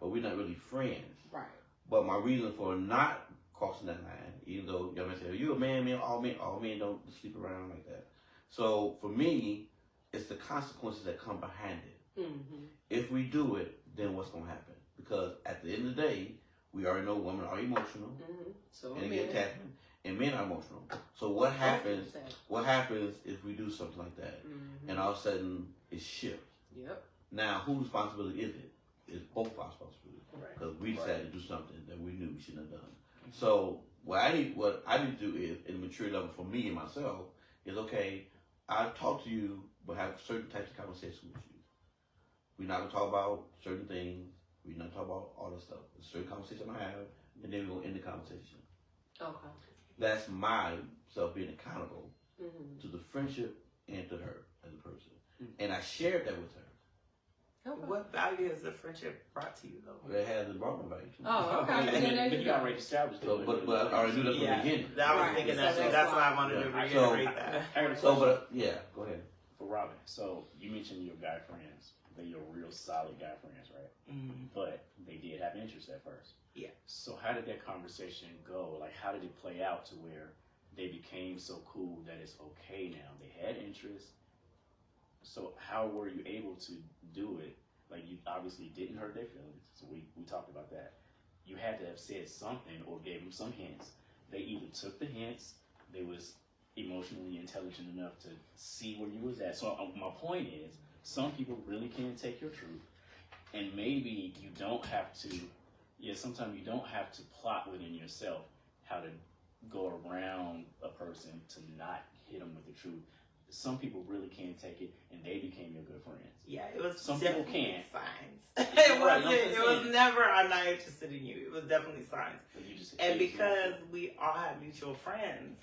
but we're not really friends. Right. But my reason for not crossing that line, even though y'all may say, you a man, all men don't sleep around like that. So for me, it's the consequences that come behind it. Mm-hmm. If we do it, then what's going to happen? Because at the end of the day, we already know women are emotional, so and they get attachment, and men are emotional. So what happens? What happens if we do something like that, and all of a sudden it shifts? Yep. Now, whose responsibility is it? It's both our responsibility because we decided to do something that we knew we shouldn't have done. So what I need to do is, in the maturity level for me and myself, is okay. I talk to you, but have certain types of conversations with you. We're not gonna talk about certain things. We're not talking about all that stuff. There's a certain conversation I have, and then we're gonna end the conversation. Okay. That's myself being accountable to the friendship and to her as a person, and I shared that with her. Okay. What value has the friendship brought to you, though? It has a broader value. Oh, okay. But you already established it. But I already knew that from the beginning. I was thinking that. That's why I wanted to reiterate that. I got a So, question yeah, go ahead. for Robin. So you mentioned your guy friends. They're your real solid guy friends, right? Mm-hmm. But they did have interest at first. Yeah. So how did that conversation go? Like, how did it play out to where they became so cool that it's okay now? They had interest. So how were you able to do it? Like, you obviously didn't hurt their feelings. So we talked about that. You had to have said something or gave them some hints. They either took the hints, they was emotionally intelligent enough to see where you was at. So my point is, some people really can't take your truth. And maybe you don't have to, sometimes you don't have to plot within yourself how to go around a person to not hit them with the truth. Some people really can't take it, and they became your good friends. Yeah, it was some people can't. Signs. It was never, I'm not interested in you. It was definitely signs. And because we all had mutual friends,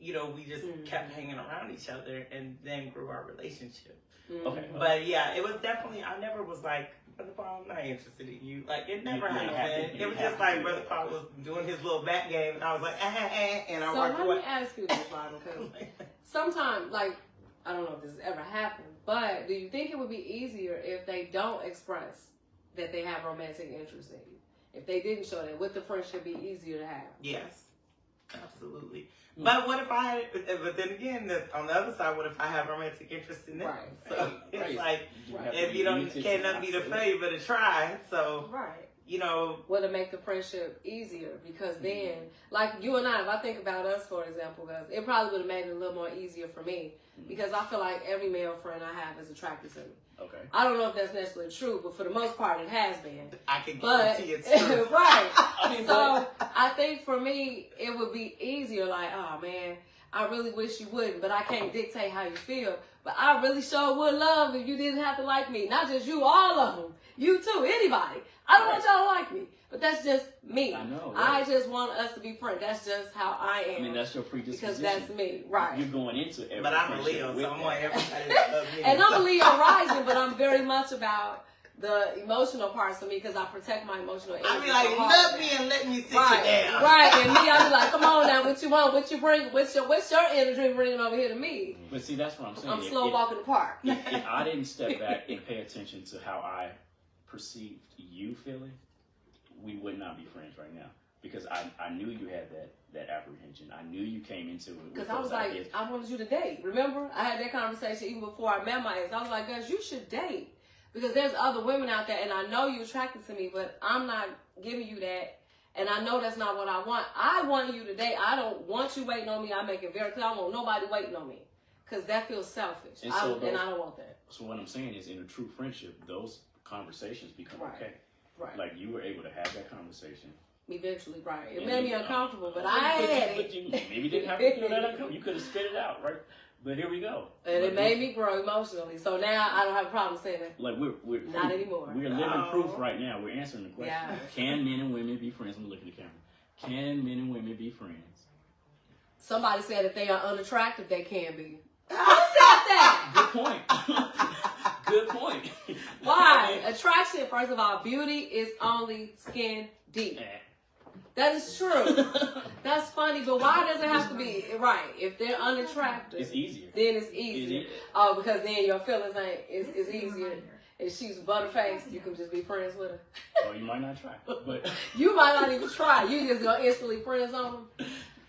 we just kept hanging around each other and then grew our relationship. Okay. But yeah, it was definitely, I never was like, Brother Paul, I'm not interested in you. Like, it never happened. It was just like Brother Paul was doing his little back game, and I was like, and I walked away. So let me ask you this, Bible, because sometimes, like, I don't know if this has ever happened, but do you think it would be easier if they don't express that they have romantic interest in you? If they didn't show that, would the friendship be easier to have? Yes, absolutely. But what if I had, but then again, on the other side, what if I have romantic interest in them? Right. So it's like, if you can't nothing be the failure but to try. So, would it make the friendship easier? Because then, like you and I, if I think about us, for example, it probably would have made it a little more easier for me. Because I feel like every male friend I have is attracted to me. Okay. I don't know if that's necessarily true, but for the most part, it has been. I can guarantee it's true. Right. So I think for me, it would be easier. Like, oh man, I really wish you wouldn't, but I can't dictate how you feel. But I really sure would love if you didn't have to like me. Not just you, all of them. You too, anybody. I don't want y'all to like me, but that's just me. I know. Right? I just want us to be friends. That's just how I am. I mean, that's your predisposition. Because that's me, right? You're going into every. But I'm a Leo, so I'm like everybody loves me. And I'm a Leo rising, but I'm very much about the emotional parts of me because I protect my emotional energy. I be like, love me and let me sit you down. Right, and me, I be like, come on now, what you want, what you bring, what's your energy bringing over here to me? But see, that's what I'm saying. I'm slow walking the park. If I didn't step back and pay attention to how I perceived you feeling, we would not be friends right now. Because I knew you had that apprehension. I knew you came into it. Because I was like, ideas. I wanted you to date. Remember? I had that conversation even before I met my ex. I was like, Gus, you should date. Because there's other women out there, and I know you're attracted to me, but I'm not giving you that. And I know that's not what I want. I want you to date. I don't want you waiting on me. I make it very clear. I don't want nobody waiting on me. Because that feels selfish. And I don't want that. So what I'm saying is, in a true friendship, those conversations become okay. Right. Like, you were able to have that conversation. Eventually, right. It made me uncomfortable, but I had it. But you maybe didn't have to feel that uncomfortable. You could have spit it out, right? But here we go. And it made me grow emotionally. So now I don't have a problem saying it. Like, we're not anymore. We're living proof right now. We're answering the question. Yes. Can men and women be friends? Let me look at the camera. Can men and women be friends? Somebody said if they are unattractive, they can be. Who said that? Good point. Good point. Why? Attraction, first of all, beauty is only skin deep. That is true. That's funny, but why does it have to be right? If they're unattractive, it's easier. Then it's easier. Oh, because then your feelings ain't. It's easier. If she's butterfaced, you can just be friends with her. Oh, you might not try, but you might not even try. You just gonna instantly friends on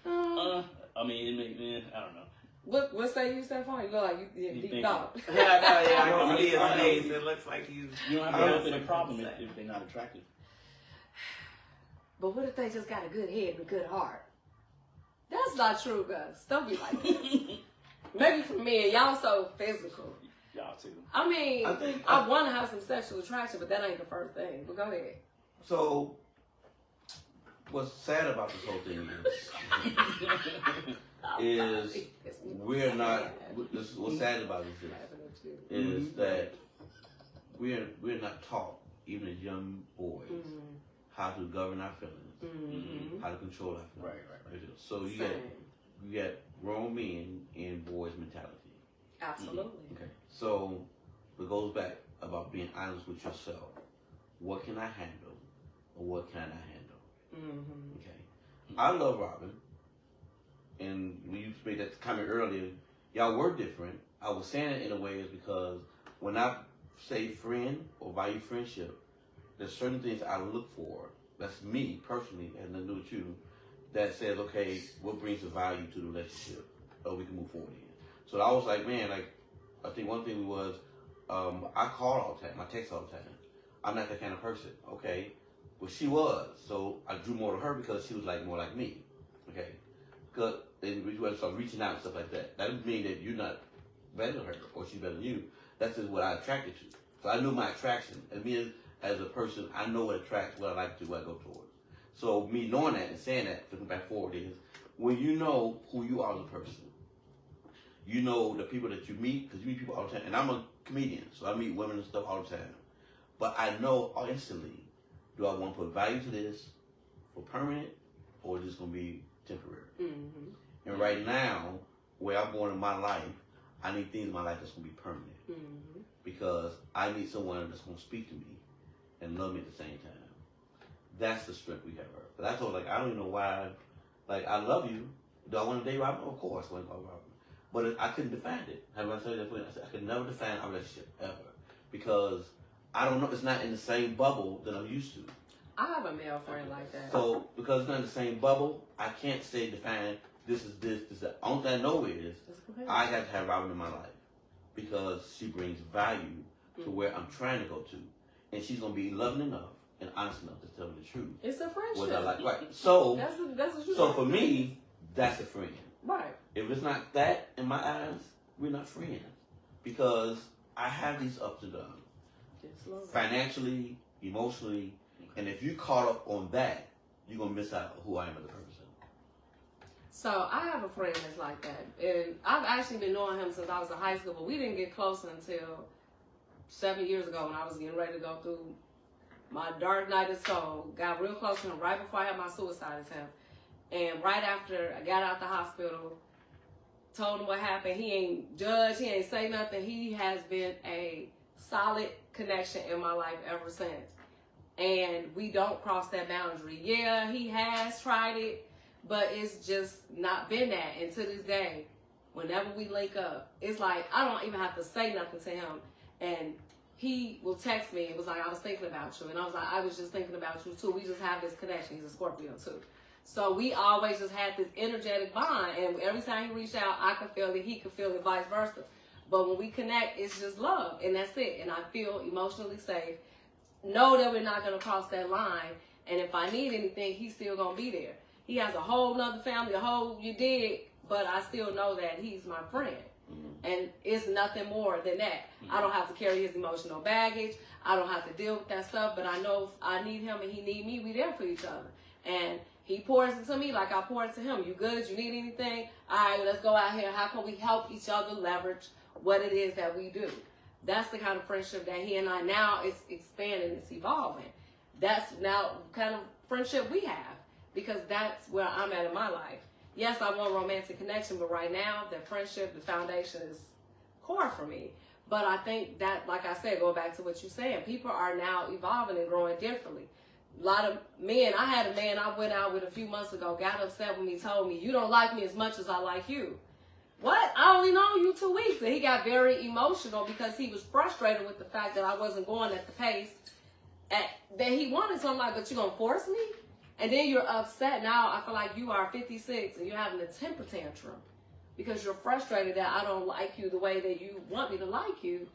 them. I mean, I don't know. What say you, Stephon? You look like you deep thought. I can see his face. It looks like he's. You don't have to go through the problem if they're not attractive. But what if they just got a good head and a good heart? That's not true, Gus. Don't be like that. Maybe for me, y'all so physical. Y'all too. I mean, I want to have some sexual attraction, but that ain't the first thing. But go ahead. So, what's sad about this whole thing is we're not. This is what's sad about this is that we're not taught, even as young boys, how to govern our feelings, how to control our feelings. Right. So you got grown men and boys mentality. Absolutely. Okay. So it goes back about being honest with yourself. What can I handle, or what can I handle? Okay. I love Robin, and when you made that comment earlier, y'all were different. I was saying it in a way is because when I say friend or value friendship, there's certain things I look for. That's me personally, and nothing to do with you. That says, okay, what brings the value to the relationship, or we can move forward in. So I was like, man, like I think one thing was I call all the time, I text all the time. I'm not that kind of person, okay? Well, she was, so I drew more to her because she was like more like me, okay? And we started reaching out and stuff like that. That doesn't mean that you're not better than her or she's better than you. That's just what I attracted to. So I knew my attraction. And me as a person, I know what attracts, what I like to do, what I go towards. So me knowing that and saying that, looking back forward, is when you know who you are as a person, you know the people that you meet, because you meet people all the time. And I'm a comedian, so I meet women and stuff all the time. But I know instantly, do I want to put value to this for permanent, or is this going to be temporary? And right now, where I'm going in my life, I need things in my life that's going to be permanent. Because I need someone that's going to speak to me and love me at the same time. That's the strength we have. But I told her, like, I don't even know why, like, I love you. Do I want to date Robin? Of course I want to date Robin. But I couldn't define it. How I said that? I said I could never define our relationship ever. Because I don't know, it's not in the same bubble that I'm used to. I have a male friend like that. So, because it's not in the same bubble, I can't say define this is this, this is that. Only thing I know is I have to have Robin in my life because she brings value to where I'm trying to go to. And she's going to be loving enough and honest enough to tell me the truth. It's a friendship. What I like. Right. So, that's so for me, that's a friend. Right. If it's not that in my eyes, we're not friends. Because I have these ups and downs. Financially, emotionally, and if you caught up on that, you're going to miss out on who I am as a person. So I have a friend that's like that. And I've actually been knowing him since I was in high school, but we didn't get close until 7 years ago when I was getting ready to go through my dark night of soul. Got real close to him right before I had my suicide attempt. And right after I got out the hospital, told him what happened. He ain't judged, he ain't say nothing. He has been a solid connection in my life ever since. And we don't cross that boundary. Yeah, he has tried it, but it's just not been that. And to this day, whenever we link up, it's like I don't even have to say nothing to him. And he will text me. It was like, I was thinking about you. And I was like, I was just thinking about you too. We just have this connection. He's a Scorpio too. So we always just had this energetic bond. And every time he reached out, I could feel it. He could feel it, vice versa. But when we connect, it's just love. And that's it. And I feel emotionally safe. Know that we're not going to cross that line. And if I need anything, he's still going to be there. He has a whole nother family, a whole you dig, but I still know that he's my friend. And it's nothing more than that. I don't have to carry his emotional baggage. I don't have to deal with that stuff. But I know if I need him and he need me, we there for each other. And he pours into me like I pour into him. You good? You need anything? All right, let's go out here. How can we help each other leverage what it is that we do? That's the kind of friendship that he and I, now it's expanding, it's evolving. That's now kind of friendship we have because that's where I'm at in my life. Yes, I want romantic connection, but right now, the friendship, the foundation is core for me. But I think that, like I said, go back to what you're saying, people are now evolving and growing differently. A lot of men, I had a man I went out with a few months ago, got upset with me, told me, you don't like me as much as I like you. What? I only known you 2 weeks. And he got very emotional because he was frustrated with the fact that I wasn't going at the pace that he wanted. So I'm like, but you going to force me? And then you're upset. Now I feel like you are 56 and you're having a temper tantrum because you're frustrated that I don't like you the way that you want me to like you.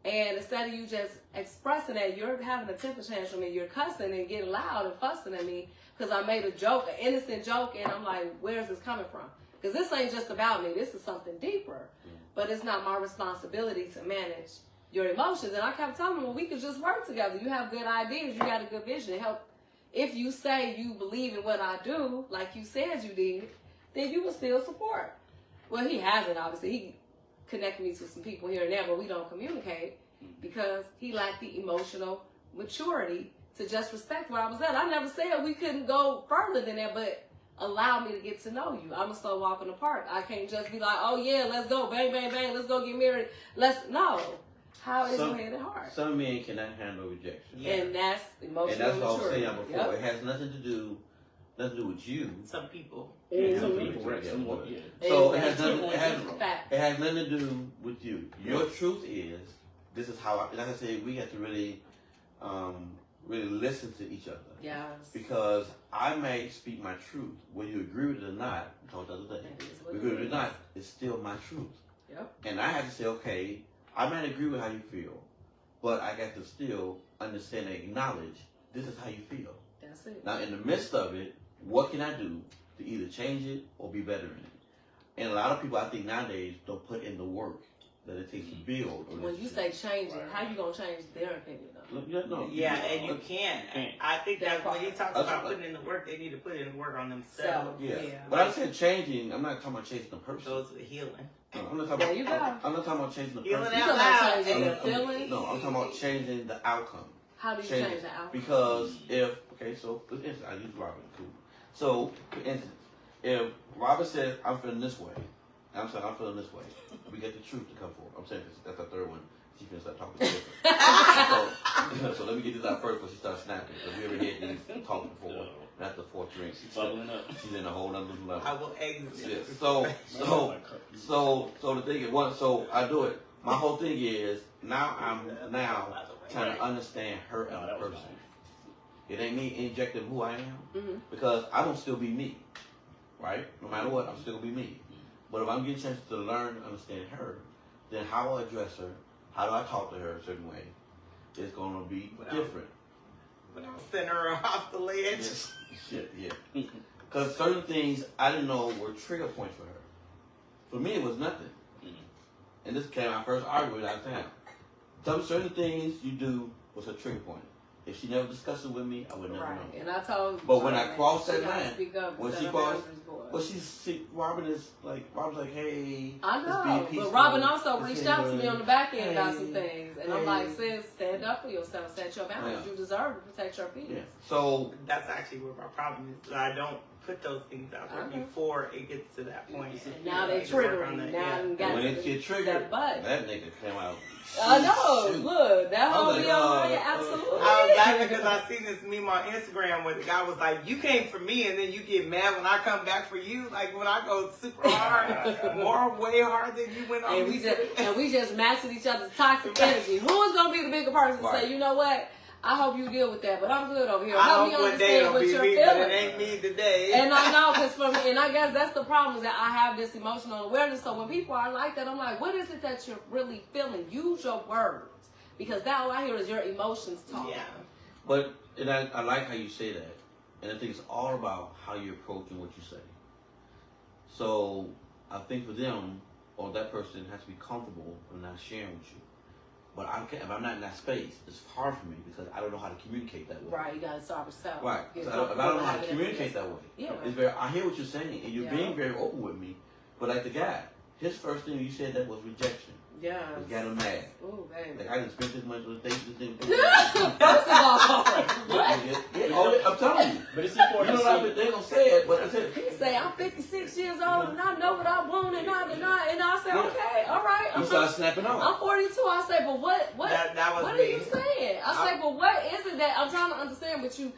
And instead of you just expressing that, you're having a temper tantrum and you're cussing and getting loud and fussing at me because I made a joke, an innocent joke, and I'm like, where's this coming from? Because this ain't just about me. This is something deeper. But it's not my responsibility to manage your emotions. And I kept telling him, well, we could just work together. You have good ideas. You got a good vision. if you say you believe in what I do, like you said you did, then you will still support. Well, he hasn't, obviously. He connected me to some people here and there, but we don't communicate because he lacked the emotional maturity to just respect where I was at. I never said we couldn't go further than that, but allow me to get to know you. I'm a slow walk in the park. I can't just be like, oh yeah, let's go, bang, bang, bang, let's go get married. No. How is your head and heart? Some men cannot handle rejection. Yeah. And that's emotional and that's maturity. what I was saying before. Yep. It has nothing to do with you. Some people. Mm-hmm. Some people, right? So it has nothing to do with you. Your truth is, this is how, like I said, we have to really listen to each other. Yes. Because I may speak my truth, whether you agree with it or not. I told the other day, agree with it or not, it's still my truth. Yep. And I have to say, okay, I might agree with how you feel, but I got to still understand and acknowledge this is how you feel. That's it. Now, in the midst of it, what can I do to either change it or be better in it? And a lot of people, I think nowadays, don't put in the work that it takes to build. When you say change it, how you gonna change their opinion? Yeah, and you can't. I think that when he talks about putting in the work, they need to put in the work on themselves. Yeah. But I said changing. I'm not talking about changing the person. So it's healing. No, I'm not talking about changing the person. Healing out loud. No, I'm talking about changing the outcome. How do you change the outcome? Because so for instance, I use Robert. Cool. So, for instance, if Robert says, I'm feeling this way, I'm saying I'm feeling this way, we get the truth to come forward. I'm saying that's the third one. She finna start talking different. so let me get this out first before she starts snapping. Because we ever had these talking before. And after 4 drinks, she's bubbling up. She's in a whole other level. I will exit. Yeah. So the thing is, so I do it. My whole thing is now I'm trying to understand her as a person. It ain't me injecting who I am because I'm gonna still be me, right? No matter what, I'm still gonna be me. But if I'm getting a chance to learn and understand her, then how I address her, how do I talk to her a certain way, it's gonna be different. Without sending her off the ledge. Shit, yeah. Because certain things I didn't know were trigger points for her. For me, it was nothing. And this came our first argument out of town. Certain things you do was a trigger point. If she never discussed it with me, I would never know. And I told. But when I crossed that line, when she crossed, Robin's like, hey. I know, but Robin also reached out to me on the back end about some things, and I'm like, sis, stand up for yourself, set your boundaries. You deserve to protect your peace. Yeah. So that's actually where my problem is. I don't put those things out there before it gets to that point. And now they triggering me. Now you got when it get triggered, that nigga came out. I know. Look, that whole be on there. Absolutely. I was laughing because I seen this meme on Instagram where the guy was like, "You came for me, and then you get mad when I come back for you." Like when I go super hard, way harder than you went on. And we just matching each other's toxic energy. Who is gonna be the bigger person to say, you know what? I hope you deal with that, but I'm good over here. Help me understand what you're feeling. But it ain't me today. And I know, because for me, and I guess that's the problem, is that I have this emotional awareness. So when people are like that, I'm like, what is it that you're really feeling? Use your words, because that all I hear is your emotions talking. Yeah. But and I like how you say that, and I think it's all about how you approach and what you say. So I think for them, or that person has to be comfortable with not sharing with you. But if I'm not in that space, it's hard for me because I don't know how to communicate that way. Right, you gotta start with self. Right. So if I don't know how to communicate that way, I hear what you're saying, and you're being very open with me. But like the guy, his first thing you said that was rejection. Yeah. It got him mad. Ooh, baby. Like I didn't spend this much on dates. First of all, I'm telling you. But it's important. You know, they don't say it, but I said he say I'm 56 years old and I know what I want and I say okay, all right. You start snapping off. I'm 42. I say, but what that what are you saying? I say, but what is it that I'm trying to understand? But you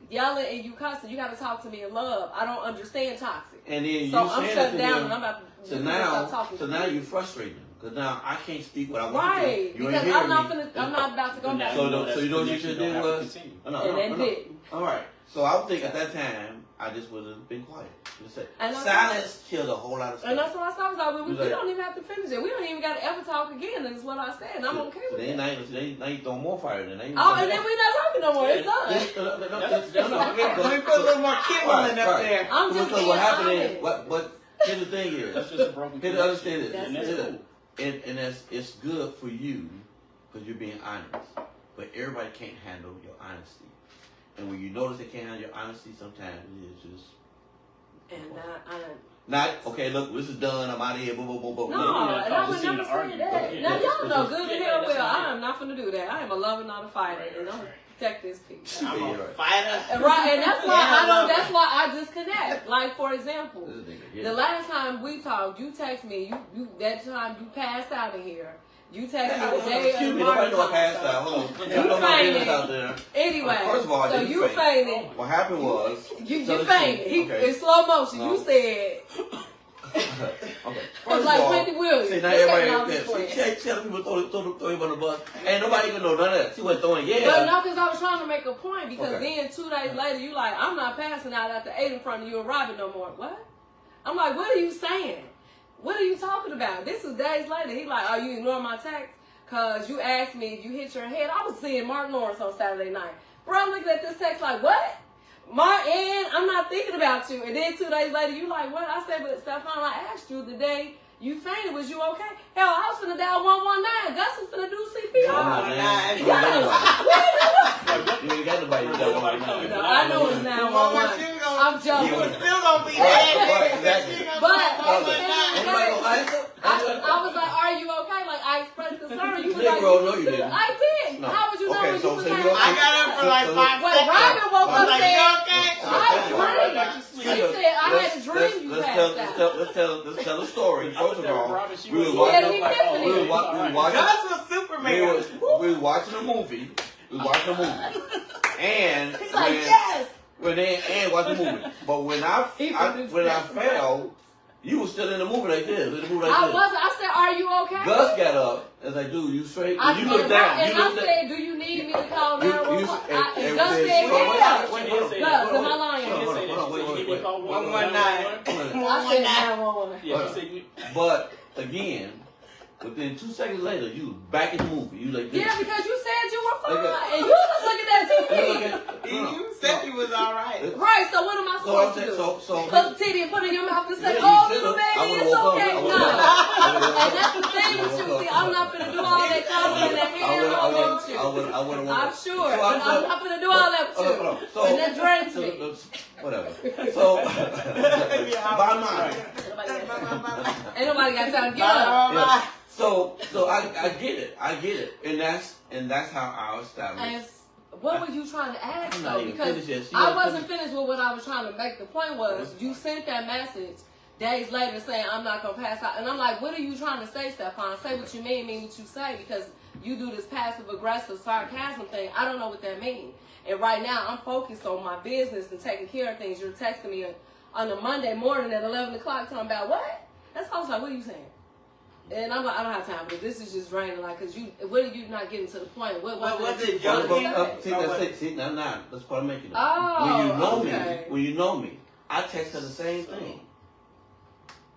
yelling and you cussing. You got to talk to me in love. I don't understand toxic. And then so I'm shut down and I'm about to stop talking. So now you're frustrated. Because now I can't speak what I want right, to do. Because I'm not about to go back. So you know what you should do was? No. All right. So I would think at that time, I just would have been quiet. Just said, silence killed a whole lot of stuff. And that's what I started like, we don't even have to finish it. We don't even got to ever talk again. That's what I said. And I'm okay with it. Now you throwing more fire than they. Oh, and then we're not talking no more. It's done. Let me put a little more kindling up there. I'm just saying what happened is, but here's the thing is, that's just a broken. Here's understand this. And it's good for you because you're being honest. But everybody can't handle your honesty. And when you notice they can't handle your honesty, sometimes it's just. And not okay. Look, this is done. I'm out of here. Boom, boom, boom, boom. No, and I would never say that. Yeah, now y'all know good and hell well. right. I am not gonna do that. I am a lover, not a fighter, and I'm gonna protect this piece. I'm a fighter. And right, and that's why I don't. That's why I disconnect. Like for example, the last time we talked, you text me. You that time you passed out of here. You text me the day Excuse of me, nobody know I passed out. Hold on. You fainted. Out there. Anyway, first of all, so you fainted. What happened was you fainted. In slow motion, No. you said. Okay. It's like Wendy Williams. See, now everybody tell people throw him on the bus. Ain't nobody even know none of that. She wasn't throwing, But no, because I was trying to make a point. Because then 2 days later, you like, I'm not passing out after 8 in front of you and Robin no more. What? I'm like, what are you saying? What are you talking about? This is days later. He like, are you ignoring my text? Because you asked me if you hit your head. I was seeing Martin Lawrence on Saturday night. Bro, I'm looking at this text like, what? Martin, I'm not thinking about you. And then 2 days later, you like, what? I said, but Stephon, I asked you the day you fainted. Was you okay? Hell, I was finna dial 119. Gus was finna do CPR. 119. You ain't got nobody to do 119. No, I know it's 911. I'm joking. You still gonna be dead. I was like, are you okay? Like, I expressed concern. You was like, no, you didn't. I did. No. How would you know Okay, when so you was you like, okay? I got up for like 5 when seconds. Robin woke up Like, said, you okay? I dreamed. She said, I had a dream you passed out. Let's tell a story. First of all, we was watching. Gus was Superman. We was watching a movie. And He's like, yes. And watch the movie. But when I fell, you was still in the movie like this. I wasn't. I said, are you okay? Gus got up and was like, dude, you straight? I You looked down. And I said, do you need me to call 911? And Gus said, yeah. Gus, am I lying? Wait. 119. I said 911. Yeah, she said you. But again, within 2 seconds later, you was back in the movie. You like this. Yeah, because you said you were fine. And you was looking at TV. You said you was alright. Right, so what am I supposed to do? Put the titty and put it in your mouth and say, oh, little baby, it's okay. No. And that's the thing with you. See, I'm not going to do all that calling and that hair over with you. I'm sure, but I'm not going to do all that with you. And that drains me. Whatever. So, bottom line. Ain't nobody got time to get up. So I get it, and that's how I established. What were you trying to ask though? Because I wasn't finished with what I was trying to make. The point was you sent that message days later saying I'm not gonna pass out, and I'm like, what are you trying to say, Stephon? Say what you mean what you say, because you do this passive aggressive sarcasm thing. I don't know what that means. And right now I'm focused on my business and taking care of things. You're texting me on a Monday morning at 11 o'clock talking about what? That's how I was like, what are you saying? And I'm like, I don't have time for this. This is just draining. Like, cause what are you not getting to the point? What was it? See, now, that's what I'm making. Oh, when you know me, I text her the same thing.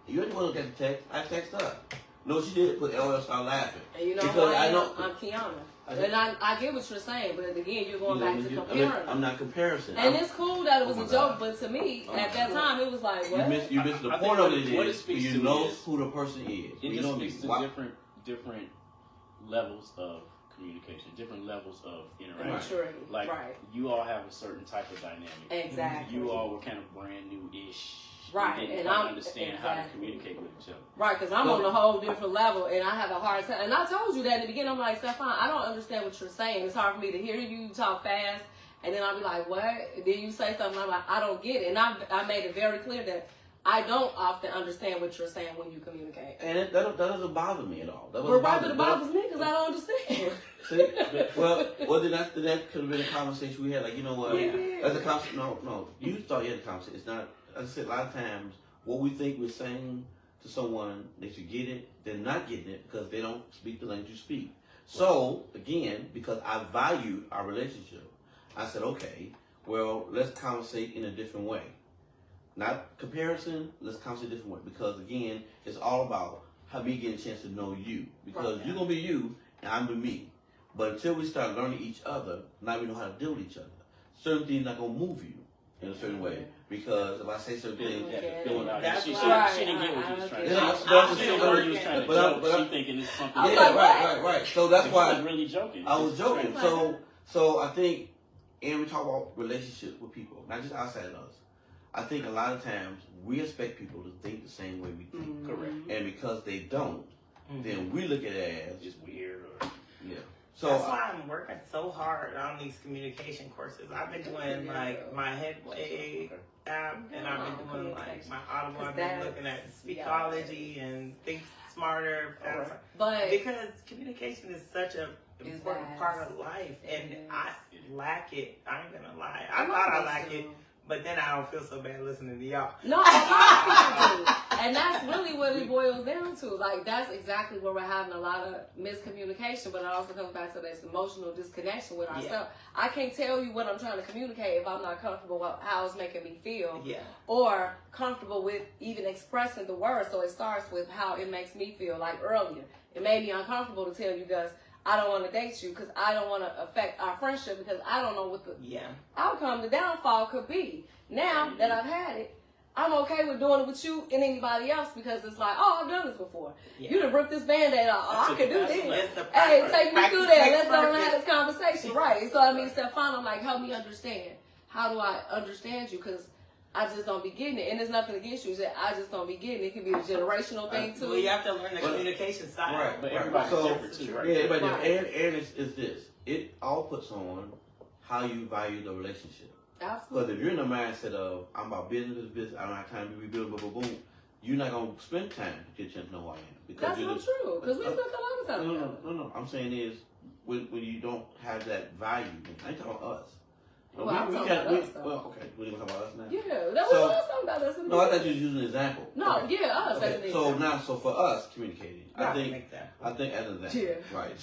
You didn't want to get the text. I text her. No, she did put LL start laughing. And you know what? I'm Keana. And I get what you're saying, but again, you're going back to comparing. I'm not comparison. And it's cool that it was a joke, but to me, at that time, it was like, what? You missed the point of it is you know who the person is. It just speaks to different levels of communication, different levels of interaction. Right. Like, you all have a certain type of dynamic. Exactly. You all were kind of brand new-ish. Right, and I understand how to communicate with each other. Right, because I'm on a whole different level, and I have a hard time. And I told you that in the beginning. I'm like, Stephon, I don't understand what you're saying. It's hard for me to hear you talk fast, and then I'll be like, what? And then you say something, I'm like, I don't get it. And I made it very clear that I don't often understand what you're saying when you communicate. And that doesn't bother me at all. But it bothers me because I don't understand. See? Well, then that could have been a conversation we had. Like, you know what? That's a conversation. No. You thought you had a conversation. It's not. Like I said, a lot of times, what we think we're saying to someone, they should get it, they're not getting it because they don't speak the language you speak. So, again, because I value our relationship, I said, okay, well, let's conversate in a different way. Not comparison, let's conversate a different way. Because, again, it's all about how me getting a chance to know you. Because you're going to be you, and I'm going to be me. But until we start learning each other, now we know how to deal with each other. Certain things not going to move you in a certain way. Because if I say certain things, she didn't get what you was trying to say. She thinking it's something. Right. So that's why I was really joking. I was joking. So I think and we talk about relationships with people, not just outside of us. I think a lot of times we expect people to think the same way we think. Correct. And because they don't, then we look at it as just weird or So that's why I'm working so hard on these communication courses. I've been doing like my Headway app, and I've been doing like my Audible. I've been looking at Speakology and Think Smarter, faster. But because communication is such a important part of life, and I lack it. I ain't gonna lie. I thought I lack it. But then I don't feel so bad listening to y'all. No, a lot of people do. And that's really what it boils down to. Like, that's exactly where we're having a lot of miscommunication, but it also comes back to this emotional disconnection with ourselves. Yeah. I can't tell you what I'm trying to communicate if I'm not comfortable with how it's making me feel. Yeah. Or comfortable with even expressing the words. So it starts with how it makes me feel. Like earlier, it made me uncomfortable to tell you guys, I don't want to date you because I don't want to affect our friendship because I don't know what the outcome, the downfall could be. Now that I've had it, I'm okay with doing it with you and anybody else because it's like, oh, I've done this before. Yeah. You done ripped this Band-Aid off. Oh, I can do this. Hey, take me through that. Let's go and have this conversation. Right. So, I mean, Stephon, I'm like, help me understand. How do I understand you? Because I just don't be getting it. And there's nothing against you. I just don't be getting it. It can be a generational thing, too. Well, you have to learn the communication side. Right. But everybody's different, too, right? Yeah, but and is this. It all puts on how you value the relationship. Absolutely. Because if you're in the mindset of, I'm about business, I don't have time to rebuild, boom, you're not going to spend time to get a chance to know who I am. Because that's not true. Because we spent a lot of time. No. I'm saying is, when you don't have that value, I ain't talking about us. Well, I'm talking about us, though. Well, okay. We're going to talk about us now? Yeah. That was us talking about us. No, I thought you were using an example. No, okay. Yeah, us as an example. So for us, communicating, I think as an example. Yeah. Right.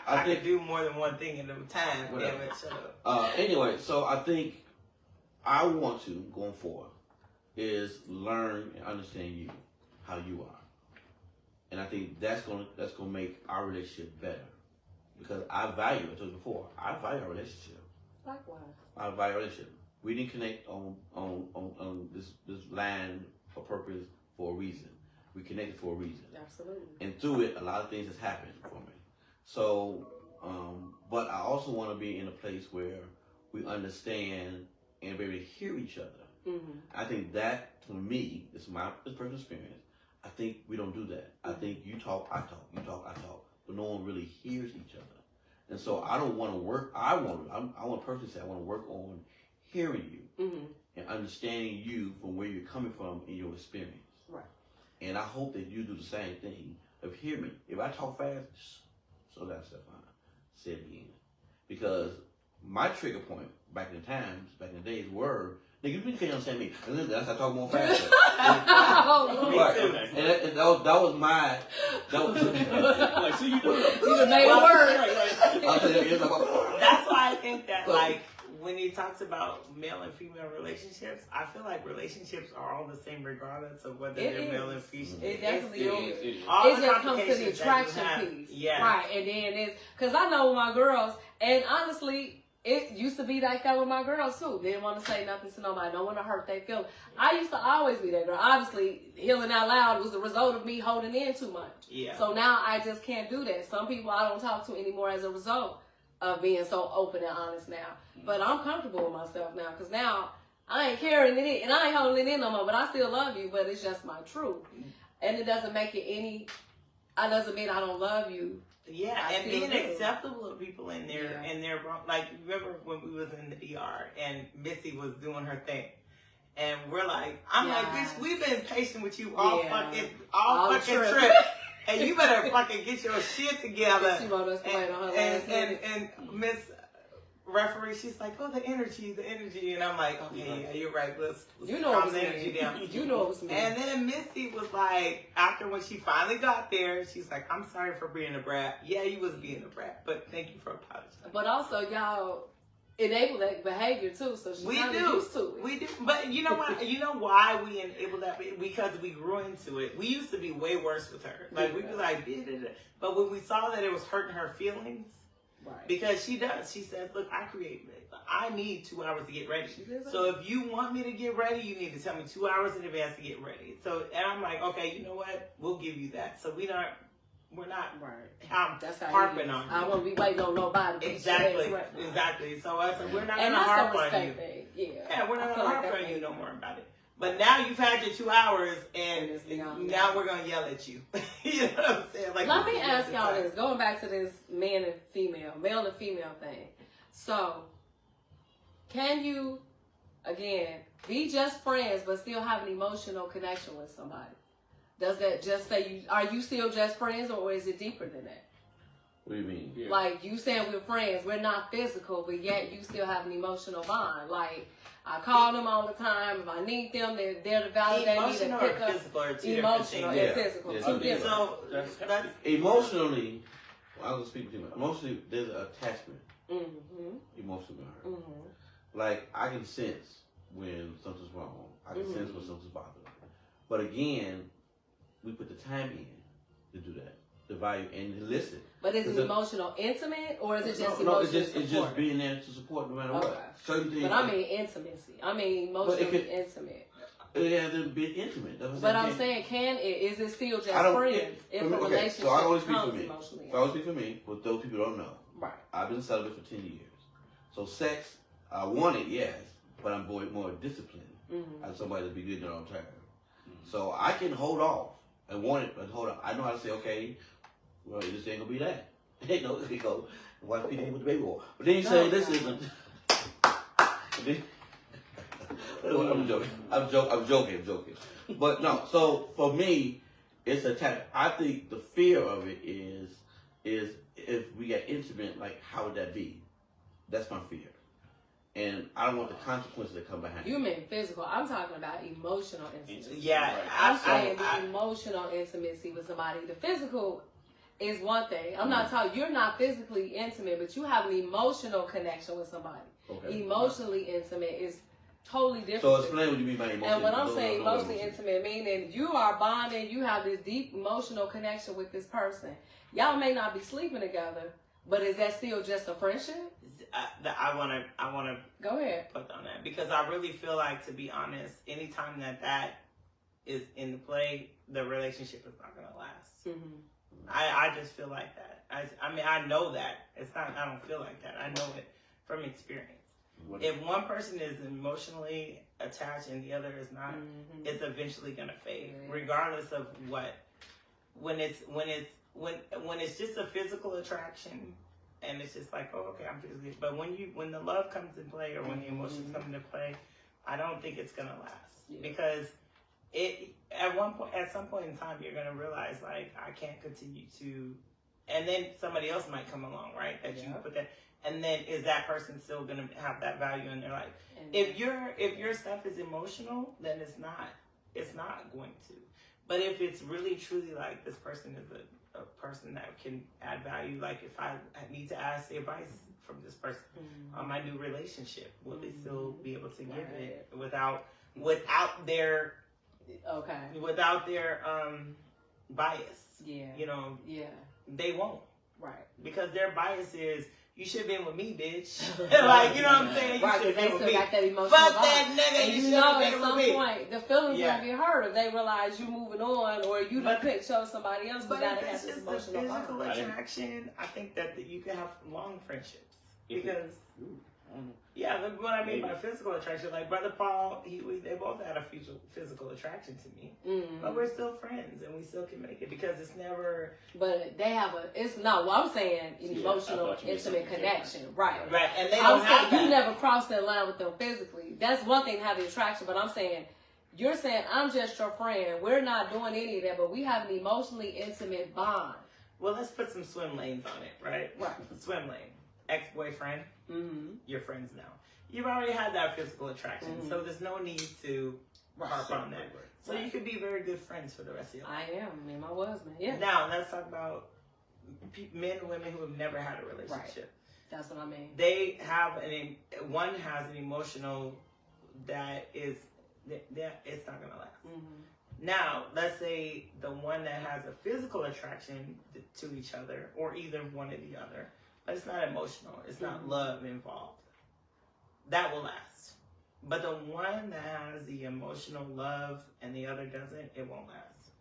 I could do more than one thing in a time. Damn it, shut up. Anyway, so I think I want to, going forward, is learn and understand you, how you are. And I think that's gonna make our relationship better. Because I value, I told you before, I value our relationship. Likewise. I value our relationship. We didn't connect on this line for purpose for a reason. We connected for a reason. Absolutely. And through it, a lot of things has happened for me. So, but I also want to be in a place where we understand and be able to hear each other. Mm-hmm. I think that, for me, this is my personal experience. I think we don't do that. Mm-hmm. I think you talk, I talk, you talk, I talk, but no one really hears each other. And so I don't want to work. I want to personally say I want to work on hearing you and understanding you from where you're coming from in your experience. Right. And I hope that you do the same thing of hear me. If I talk fast, slow down, Stephon. Say it again. Because my trigger point back in the days were, nigga, you really can't understand me. And then I talk more faster. And that was my, like, see, you do it. You done made it work. That's why I think that, like, when he talks about male and female relationships, I feel like relationships are all the same regardless of whether they're male and female. It definitely is. It just comes to the attraction piece. Yeah. Right. And then it's, because I know my girls, and honestly, it used to be like that with my girls too. Didn't want to say nothing to nobody. Don't want to hurt their feelings. I used to always be that girl. Obviously, healing out loud was the result of me holding in too much. Yeah. So now I just can't do that. Some people I don't talk to anymore as a result of being so open and honest now. But I'm comfortable with myself now because now I ain't carrying it in and I ain't holding it in no more. But I still love you. But it's just my truth, and it doesn't make it any. It doesn't mean I don't love you. Yeah, and being acceptable of people in their wrong. Like, remember when we was in the ER and Missy was doing her thing, and we're like, I'm like, bitch, we've been patient with you all fucking trip. And you better fucking get your shit together. She wrote us on her and Miss Referee, she's like, oh, the energy, and I'm like, okay, yeah, you're right. Let's calm the energy down. You know it was me. And then Missy was like, after when she finally got there, she's like, I'm sorry for being a brat. Yeah, you was being a brat, but thank you for apologizing. But also, y'all enable that behavior too, so she's kind of used to it. We do, but you know what? You know why we enable that? Because we grew into it. We used to be way worse with her. Like we'd be like, but when we saw that it was hurting her feelings. Right. Because she does. She says, look, I need 2 hours to get ready. So if you want me to get ready, you need to tell me 2 hours in advance to get ready. So, and I'm like, okay, you know what? We'll give you that. So we don't we're not right. That's harping on you. I won't be waiting on nobody. Exactly. So I said, we're not going to harp on you. Yeah, we're not going to harp on you no more about it. But now you've had your 2 hours, and now we're going to yell at you. You know what I'm saying? Like, let me ask y'all this. Going back to this male and female thing. So, can you, again, be just friends but still have an emotional connection with somebody? Does that just say are you still just friends, or is it deeper than that? What do you mean? Yeah. Like you saying we're friends, we're not physical, but yet you still have an emotional bond. Like I call them all the time. If I need them, they're to validate me, to pick up. Physical or two emotional and physical. Yeah. Two different. So emotionally, I was speaking to you. Emotionally, there's an attachment. Mm-hmm. Emotionally, Mm-hmm. like I can sense when something's wrong. I can sense when something's bothering me. But again, we put the time in to do that, the value, and to listen. But is it emotional intimate, or is it just no, emotional it's just being there to support no matter what. Certain things. But I mean intimacy. I mean emotionally intimate. It hasn't been intimate. But I'm saying, is it still just friends if a relationship so I always speak becomes for me. emotionally? So I always speak for me. For those people who don't know, right? I've been celibate for 10 years. So sex, I want it, yes, but I'm more disciplined. As somebody to be good in their own time. So I can hold off and want it, but hold on. I know how to say, okay, well, this ain't gonna be that. Ain't no, you go, watch people with the baby wall. But then you say, this isn't. I'm joking. But no, so for me, it's a type. I think the fear of it is if we get intimate, like how would that be? That's my fear. And I don't want the consequences that come behind it. You mean physical. I'm talking about emotional intimacy. Yeah. I'm saying the emotional intimacy with somebody. The physical is one thing. I'm not talking, you're not physically intimate, but you have an emotional connection with somebody. Okay. Emotionally intimate is totally different. So explain what you mean by emotional. And when I'm saying emotionally intimate, meaning you are bonding, you have this deep emotional connection with this person. Y'all may not be sleeping together, but is that still just a friendship? I want to go ahead put on that, because I really feel like, to be honest, anytime that is in the play, the relationship is not going to last. I just feel like that. I mean, I know that. It's not, I don't feel like that. I know it from experience. If one person is emotionally attached and the other is not, it's eventually going to fade, regardless of what. When it's just a physical attraction, and it's just like, oh, okay, I'm physically. But when the love comes into play, or when the emotions come into play, I don't think it's gonna last, because at some point in time, you're gonna realize, like, I can't continue to, and then somebody else might come along, right? That you put that, and then is that person still gonna have that value in their life? If your stuff is emotional, then it's not going to. But if it's really truly like, this person is a person that can add value, like if I need to ask advice from this person on my new relationship, will they still be able to give it without their bias? You know, they won't, right? Because their bias is, you should have been with me, bitch. Like, you know what I'm saying? You should have been with me. Fuck that nigga. And you know, at some point, the feelings gonna get hurt if they realize you moving on, or you done picked somebody else. But if it's just a physical attraction, I think that you can have long friendships. Because, what I mean by physical attraction, like Brother Paul, they both had a physical attraction to me, but we're still friends and we still can make it, because it's never. But they have I'm saying an emotional, intimate connection, right? Right, and they don't have that. You never crossed that line with them physically. That's one thing to have the attraction, but I'm saying, you're saying I'm just your friend. We're not doing any of that, but we have an emotionally intimate bond. Well, let's put some swim lanes on it, right? Right. Swim lane. Ex-boyfriend, you're friends now. You've already had that physical attraction, so there's no need to harp on that. So you could be very good friends for the rest of your life. I am. Me and my husband, yeah. Now, let's talk about men and women who have never had a relationship. Right. That's what I mean. One has an emotional that it's not going to last. Now, let's say the one that has a physical attraction to each other, or either one or the other, but it's not emotional. It's not love involved. That will last. But the one that has the emotional love and the other doesn't, it won't last.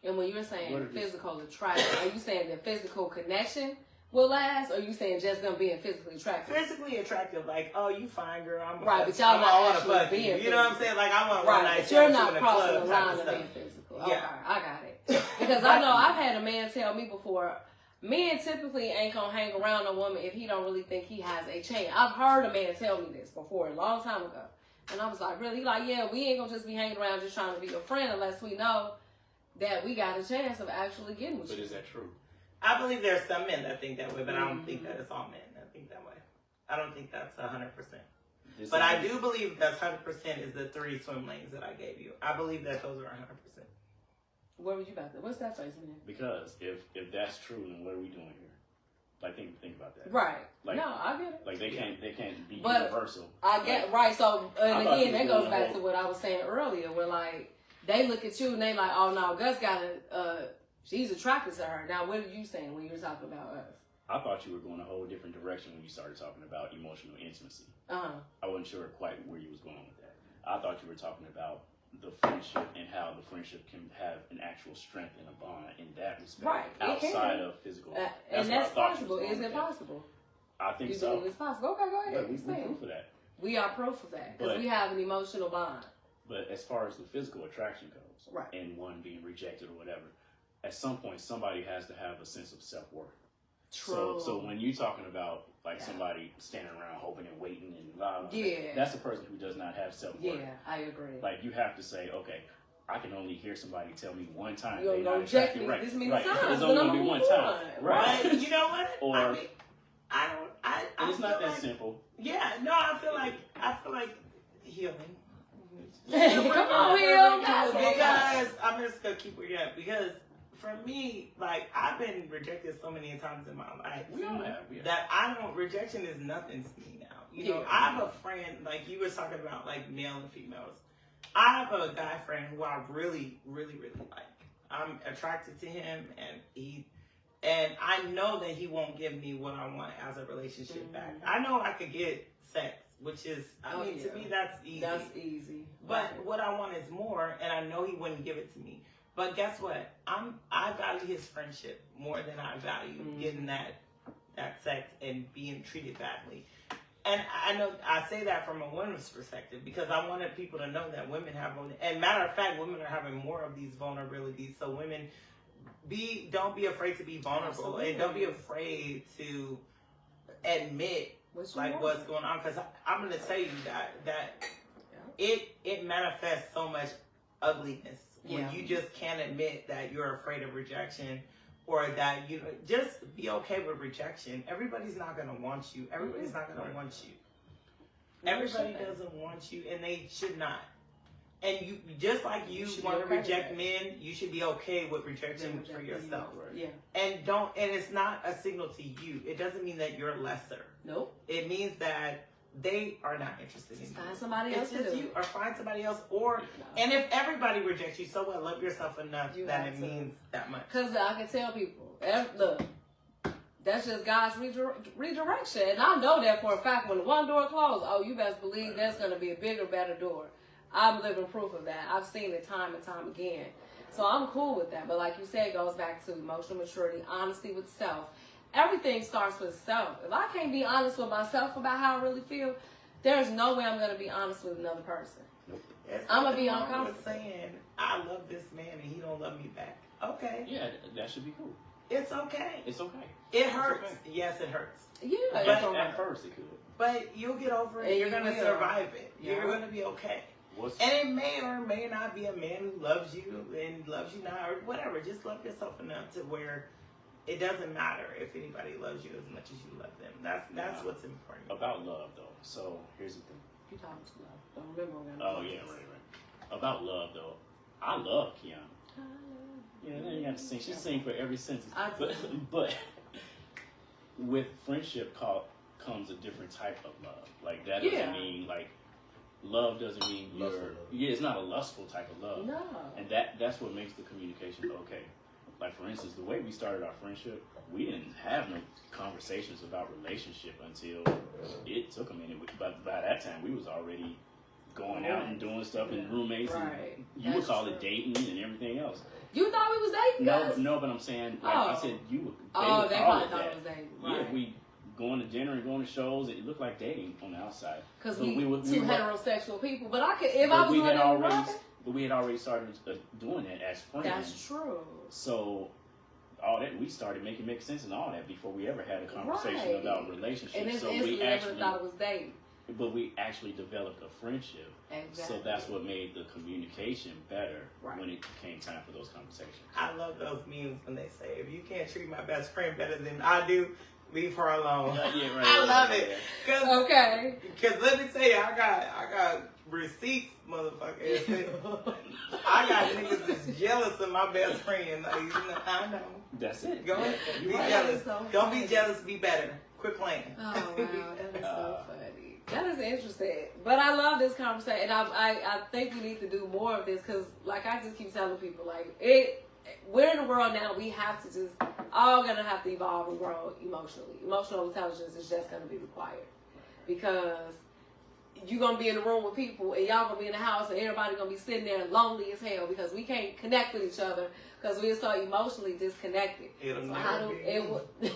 And when you're saying physical attraction, are you saying the physical connection will last, or are you saying just them being physically attractive? Physically attractive, like, oh, you fine, girl. I'm right, but y'all not actually being physical. You know what I'm saying? Like, I want right, one night. But you're not crossing the line of being physical. Yeah. Okay, I got it. Because I know I've had a man tell me before, men typically ain't gonna hang around a woman if he don't really think he has a chance. I've heard a man tell me this before a long time ago. And I was like, really? Like, yeah, we ain't gonna just be hanging around just trying to be a friend unless we know that we got a chance of actually getting with you. But is that true? I believe there's some men that think that way, but I don't think that it's all men that think that way. I don't think that's 100%. But I do believe that 100% is the 3 swim lanes that I gave you. I believe that those are 100%. Where would you about that? What's that face mean? Because if that's true, then what are we doing here? Like think about that. Right. Like, no, I get it. Like they can't be but universal. I get like, right. So and again, that goes back to what I was saying earlier, where like they look at you and they like, oh no, Gus got she's attracted to her. Now, what are you saying when you were talking about us? I thought you were going a whole different direction when you started talking about emotional intimacy. I wasn't sure quite where you was going with that. I thought you were talking about the friendship and how the friendship can have an actual strength and a bond in that respect, right? Outside of physical. And that's possible. Is it possible? I think you so. Believe it's possible. Okay, go ahead. We're proof of that. We are proof of that because we have an emotional bond. But as far as the physical attraction goes, right, and one being rejected or whatever, at some point somebody has to have a sense of self-worth. True. So when you're talking about like somebody standing around hoping and waiting and blah, blah, that's a person who does not have self-worth. Yeah, I agree. Like you have to say, okay, I can only hear somebody tell me one time. You're gonna reject me this many times. It's only gonna be one time. Right. You know what? Or I and it's not that like, simple. Yeah, no, I feel like healing. Come on, heal. Because I'm just gonna keep it up. Because for me, like I've been rejected so many times in my life. We all have. That rejection is nothing to me now. You know, I have a friend, like you were talking about, like male and females. I have a guy friend who I really, really, really like. I'm attracted to him, and I know that he won't give me what I want as a relationship back. I know I could get sex, which is, to me, that's easy. That's easy. But what I want is more, and I know he wouldn't give it to me. But guess what? I value his friendship more than I value getting that sex and being treated badly. And I know I say that from a woman's perspective because I wanted people to know that women have, and matter of fact, women are having more of these vulnerabilities. So women, don't be afraid to be vulnerable. Absolutely. And don't be afraid to admit what's going on. Because I'm going to tell you that it manifests so much ugliness when you just can't admit that you're afraid of rejection. Or that just be okay with rejection. Everybody's not gonna want you. Everybody's not gonna want you. Everybody doesn't want you, and they should not. And you just like you want to reject men, you should be okay with rejection for yourself. Yeah. And it's not a signal to you. It doesn't mean that you're lesser. Nope. It means that they are not interested in you. Find somebody else to do. You, or find somebody else. And if everybody rejects you, so what? Love yourself enough that it means that much. Because I can tell people, look, that's just God's redirection. And I know that for a fact. When one door closed, you best believe there's going to be a bigger, better door. I'm living proof of that. I've seen it time and time again. So I'm cool with that. But like you said, it goes back to emotional maturity, honesty with self. Everything starts with self. If I can't be honest with myself about how I really feel, there's no way I'm going to be honest with another person. Nope. I'm going to be uncomfortable. Saying, I love this man and he don't love me back. Okay. Yeah, that should be cool. It's okay. It's okay. It hurts. Okay. Yes, it hurts. Yeah. But at first it could. But you'll get over it. You're going to survive it. Yeah. You're going to be okay. And it may or may not be a man who loves you and loves you now or whatever. Just love yourself enough to where it doesn't matter if anybody loves you as much as you love them. That's what's important. About love, though. So here's the thing. You talking to love? Don't remember. Oh yeah, right. About love, though. I love Keana. Yeah, you got to sing. She sings for every sentence. But with friendship comes a different type of love. Like that doesn't mean like love doesn't mean it's not a lustful type of love. No. And that's what makes the communication okay. Like, for instance, the way we started our friendship, we didn't have no conversations about relationship until it took a minute. But by that time, we was already going out and doing stuff and roommates. Right. And you would call it dating and everything else. You thought we was dating? No, but I'm saying, like I said, you would. They probably thought it was dating. Right. Yeah, we going to dinner and going to shows. It looked like dating on the outside. Because we were two heterosexual people. But I could, if I was but we had already started doing that as friends. That's true. So all that we started make sense and all that before we ever had a conversation about relationships. And it's so we actually thought it was dating. But we actually developed a friendship. Exactly. So that's what made the communication better when it came time for those conversations. I love those memes when they say, if you can't treat my best friend better than I do, leave her alone. Yeah, right. I love it. Okay. Because let me tell you, I got receipts, motherfucker. I got niggas that's jealous of my best friend. Like, I know. That's it. Go ahead. Be jealous. Don't be jealous. Be better. Quit playing. Oh, wow. That is so funny. That is interesting. But I love this conversation. And I think we need to do more of this because, like I just keep telling people, like, we're in a world now, we have to just, all going to have to evolve and grow emotionally. Emotional intelligence is just going to be required. Because you're going to be in the room with people and y'all going to be in the house and everybody going to be sitting there lonely as hell because we can't connect with each other because we're so emotionally disconnected. It'll so never be.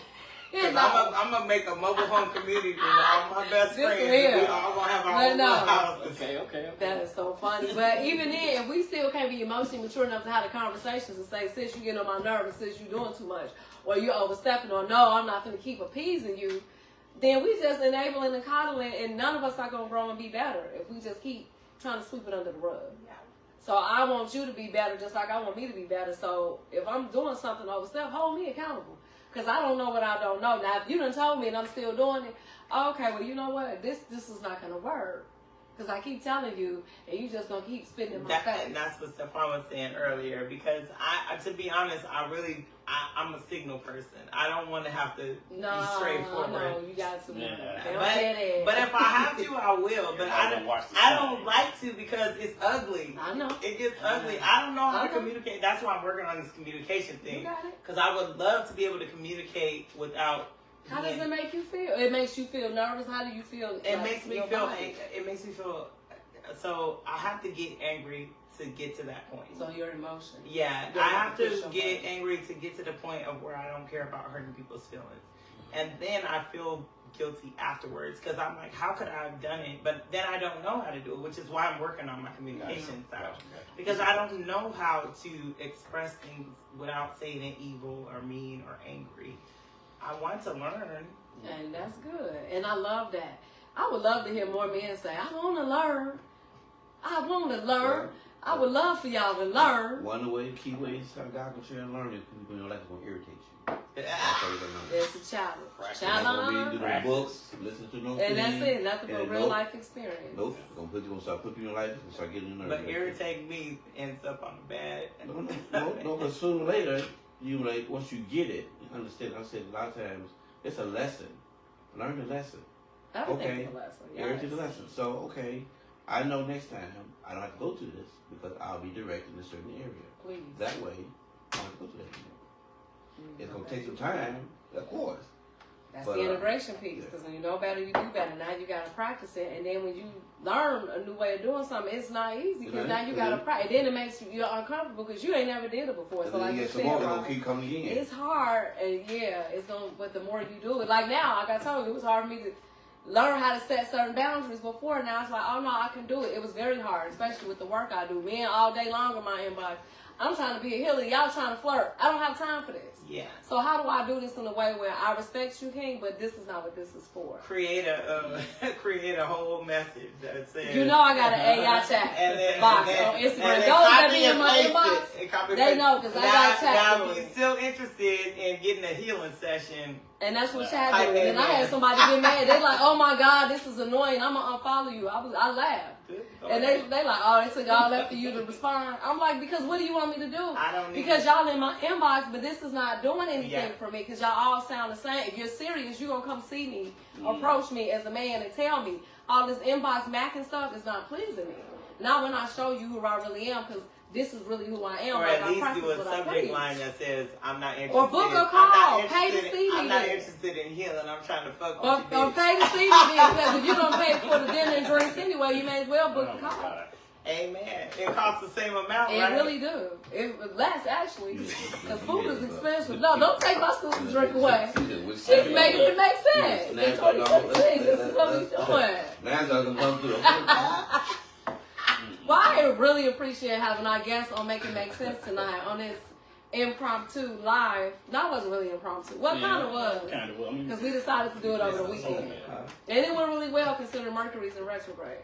I'm going to make a mobile home community with all my best friends. We all going to have our own houses. Okay. That is so funny. But even then, if we still can't be emotionally mature enough to have the conversations and say, sis, you getting on my nerves, sis, you doing too much, or you overstepping, or no, I'm not going to keep appeasing you, then we just enabling and coddling, and none of us are going to grow and be better if we just keep trying to sweep it under the rug. Yeah. So I want you to be better just like I want me to be better. So if I'm doing something overstep, hold me accountable. Because I don't know what I don't know. Now, if you done told me and I'm still doing it, okay, well, you know what? This is not going to work. Because I keep telling you, and you just going to keep spitting in my face. And that's what Stephon was saying earlier. Because to be honest, I'm a signal person. I don't want to have to be straightforward. No, you got to. But if I have to, I will. But I don't like to because it's ugly. I know. It gets ugly. I don't know how to communicate. That's why I'm working on this communication thing. You got it. Because I would love to be able to communicate without. How does it make you feel? It makes you feel nervous. How do you feel? It makes me feel. So I have to get angry to get to that point. So your emotion. Yeah, I have to get angry to get to the point of where I don't care about hurting people's feelings, and then I feel guilty afterwards because I'm like, how could I have done it? But then I don't know how to do it, which is why I'm working on my communication style. Because I don't know how to express things without saying it evil or mean or angry. I want to learn. And that's good. And I love that. I would love to hear more men say, I want to learn. I want to learn. I would love for y'all to learn. One of the key ways how God can share and learn is people in your life is going to irritate you. It's a challenge. Challenge. Read books, listen to no and that's it. Nothing but real life experience. Nope. You're going to start putting in your life and start getting in there. But irritate me ends up on the bad. No, but sooner or later, once you get it, you understand. I said a lot of times, it's a lesson. Learn the lesson. Everything's a lesson. Everything's a lesson. So, I know next time I don't have to go to this because I'll be directed in a certain area. Please. That way, I don't have to go to that anymore. It's going to take some time, of course. That's the integration piece, because when you know better, you do better. Now you got to practice it, and then when you learn a new way of doing something, it's not easy because now you got to practice. And then it makes you're uncomfortable because you ain't never did it before. So like you said, keep coming again. It's hard, and it's gonna. But the more you do it, like now, like I told you, it was hard for me to learn how to set certain boundaries before. Now it's like, oh no, I can do it. It was very hard, especially with the work I do. Men all day long in my inbox. I'm trying to be a healer. Y'all trying to flirt. I don't have time for this. Yeah. So how do I do this in a way where I respect you, King, but this is not what this is for? Create a whole message that says. You know I got an AI chat box on Instagram. Those that be in my inbox, they know because I got a chat. Now, if you're still interested in getting a healing session. And that's what chat did. And I had somebody get mad. They like, oh my God, this is annoying. I'm going to unfollow you. I laughed. And they like, oh, it took all that for you to respond. I'm like, because what do you want me to do? I don't need because y'all in my inbox, but this is not doing anything for me because y'all all sound the same. If you're serious, you're going to come see me, approach me as a man and tell me all this inbox macking stuff is not pleasing me. Not when I show you who I really am, because this is really who I am. Or like, at least do a subject line that says, I'm not interested. Or book a call. Pay to see me. I'm not interested in healing. I'm trying to fuck with you. Or pay to see me then, because if you're going to pay for the dinner and drinks anyway, you may as well book a call. Amen. It costs the same amount, it right? It really do. It less, actually. Because food is expensive. No, don't take my sister's drink away. She's making it make sense. In 2017, this is what we're doing. Now y'all gonna come through. Well, I really appreciate having our guests on Make It Make Sense tonight on this impromptu live. No, it wasn't really impromptu. Well, kind of was. Because we decided to do it over the weekend. And it went really well considering Mercury's in retrograde.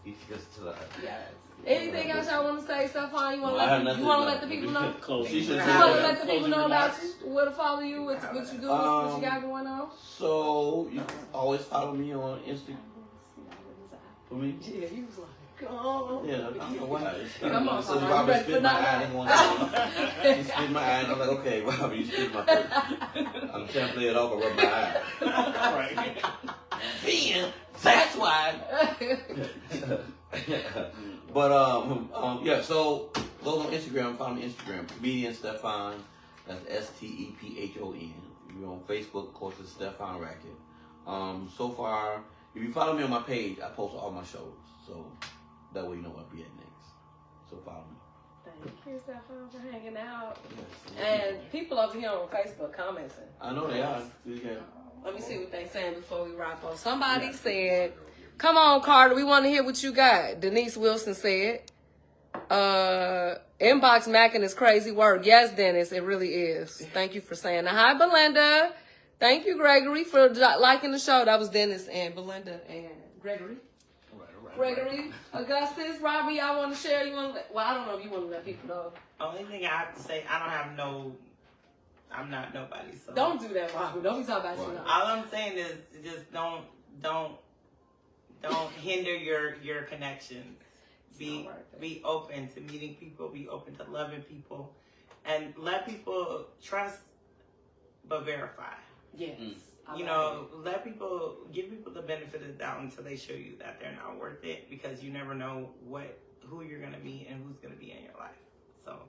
Yes. Anything else y'all want to say, Stephon? You want to let the people know? You want to let the people know about you? Where to follow you? What you do? What you got going on? So, you can always follow me on Instagram. For me? Yeah, he was like, oh. Yeah, I don't know why. Come on, so Robert spit my eye. He spit my eye, and I'm like, okay, Robert, you spit my face. I'm trying to play it off and rub my eye. Right. Then, that's why. But, yeah, so go on Instagram, follow me on Instagram, comedian Stephon, that's Stephon. You're on Facebook, of course, it's Stephon Raickett. So far, if you follow me on my page, I post all my shows, so that way you know what I'll be at next. So follow me. Thank you, Stephon, for hanging out. Yes, and people over here on Facebook commenting. I know they are. Let me see what they saying before we wrap up. Somebody said, come on, Carter, we want to hear what you got. Denise Wilson said, inbox macking is crazy work. Yes, Dennis, it really is. Thank you for saying that. Hi, Belinda. Thank you, Gregory, for liking the show. That was Dennis and Belinda and Gregory. Gregory, Augustus, Robbie, I want to share. Well, I don't know if you want to let people know. Only thing I have to say, I'm not nobody. So don't do that, Robbie. Don't be talking about you. Now. All I'm saying is just don't hinder your connections. Be open to meeting people. Be open to loving people, and let people trust, but verify. Yes. Give people the benefit of the doubt until they show you that they're not worth it, because you never know who you're gonna meet and who's gonna be in your life. So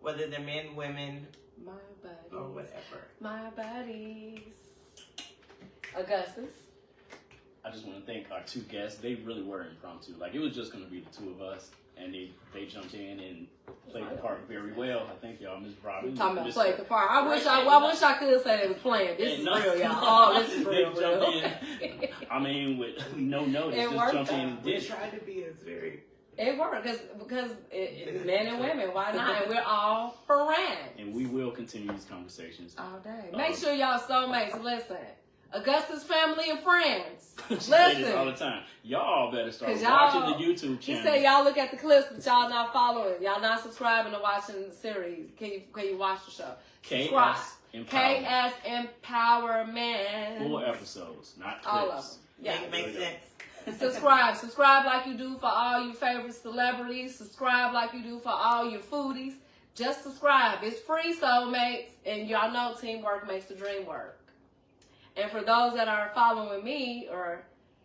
whether they're men, women, my buddies, or whatever. My buddies. Augustus. I just want to thank our two guests. They really were impromptu. Like, it was just going to be the two of us, and they jumped in and played the part very well. I think y'all, Miss Robin. You're talking about played the part. I wish I could say they was playing. This is real, y'all. Oh, this is real. In, I mean, with no notice, just jumped in and did. We tried to be as very. It worked because men and women, why not? And we're all friends. And we will continue these conversations all day. Make sure y'all soulmates listen. Augustus family and friends. She say this all the time. Y'all better start watching the YouTube channel. He said y'all look at the clips, but y'all not following. Y'all not subscribing to watching the series. Can you watch the show? Subscribe. KS Empowerment. 4 episodes, not clips. All of them. Yeah. Makes sense. Subscribe like you do for all your favorite celebrities. Subscribe like you do for all your foodies. Just subscribe. It's free, soulmates. And y'all know teamwork makes the dream work. And for those that are following me, or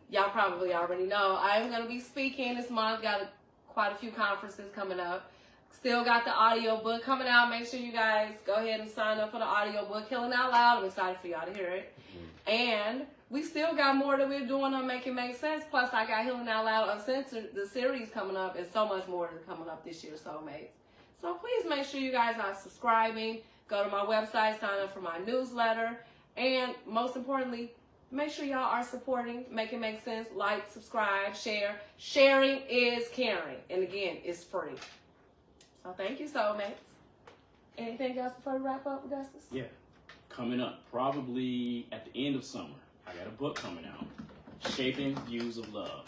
y'all probably already know, I'm going to be speaking this month. Got quite a few conferences coming up. Still got the audio book coming out. Make sure you guys go ahead and sign up for the audio book, Healing Out Loud. I'm excited for y'all to hear it. And we still got more that we're doing on Make It Make Sense. Plus, I got Healing Out Loud Uncensored, the series coming up, and so much more coming up this year, soulmates. So please make sure you guys are subscribing. Go to my website, sign up for my newsletter. And most importantly, make sure y'all are supporting Make It Make Sense. Like, subscribe, share. Sharing is caring. And again, it's free. So thank you, soulmates. Anything else before we wrap up, Augustus? Yeah. Coming up, probably at the end of summer, I got a book coming out, Shaping Views of Love.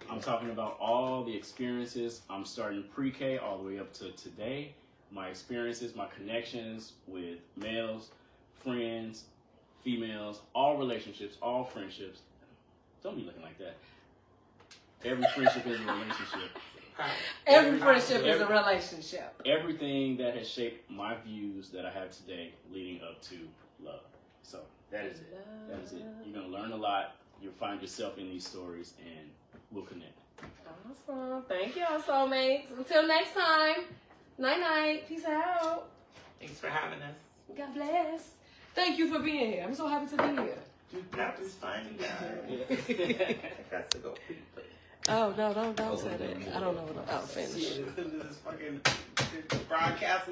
I'm talking about all the experiences. I'm starting pre-K all the way up to today. My experiences, my connections with males, friends, females, all relationships, all friendships. Don't be looking like that. Every friendship is a relationship. Every friendship is a relationship. Everything that has shaped my views that I have today leading up to love. So that is it. That is it. You're going to learn a lot. You'll find yourself in these stories, and we'll connect. Awesome. Thank y'all, soulmates. Until next time, Night night. Peace out. Thanks for having us. God bless. Thank you for being here. I'm so happy to be here. That was fun, guys. I got to go pee. Oh, no, don't say that. I don't know what I'll finish. This fucking broadcast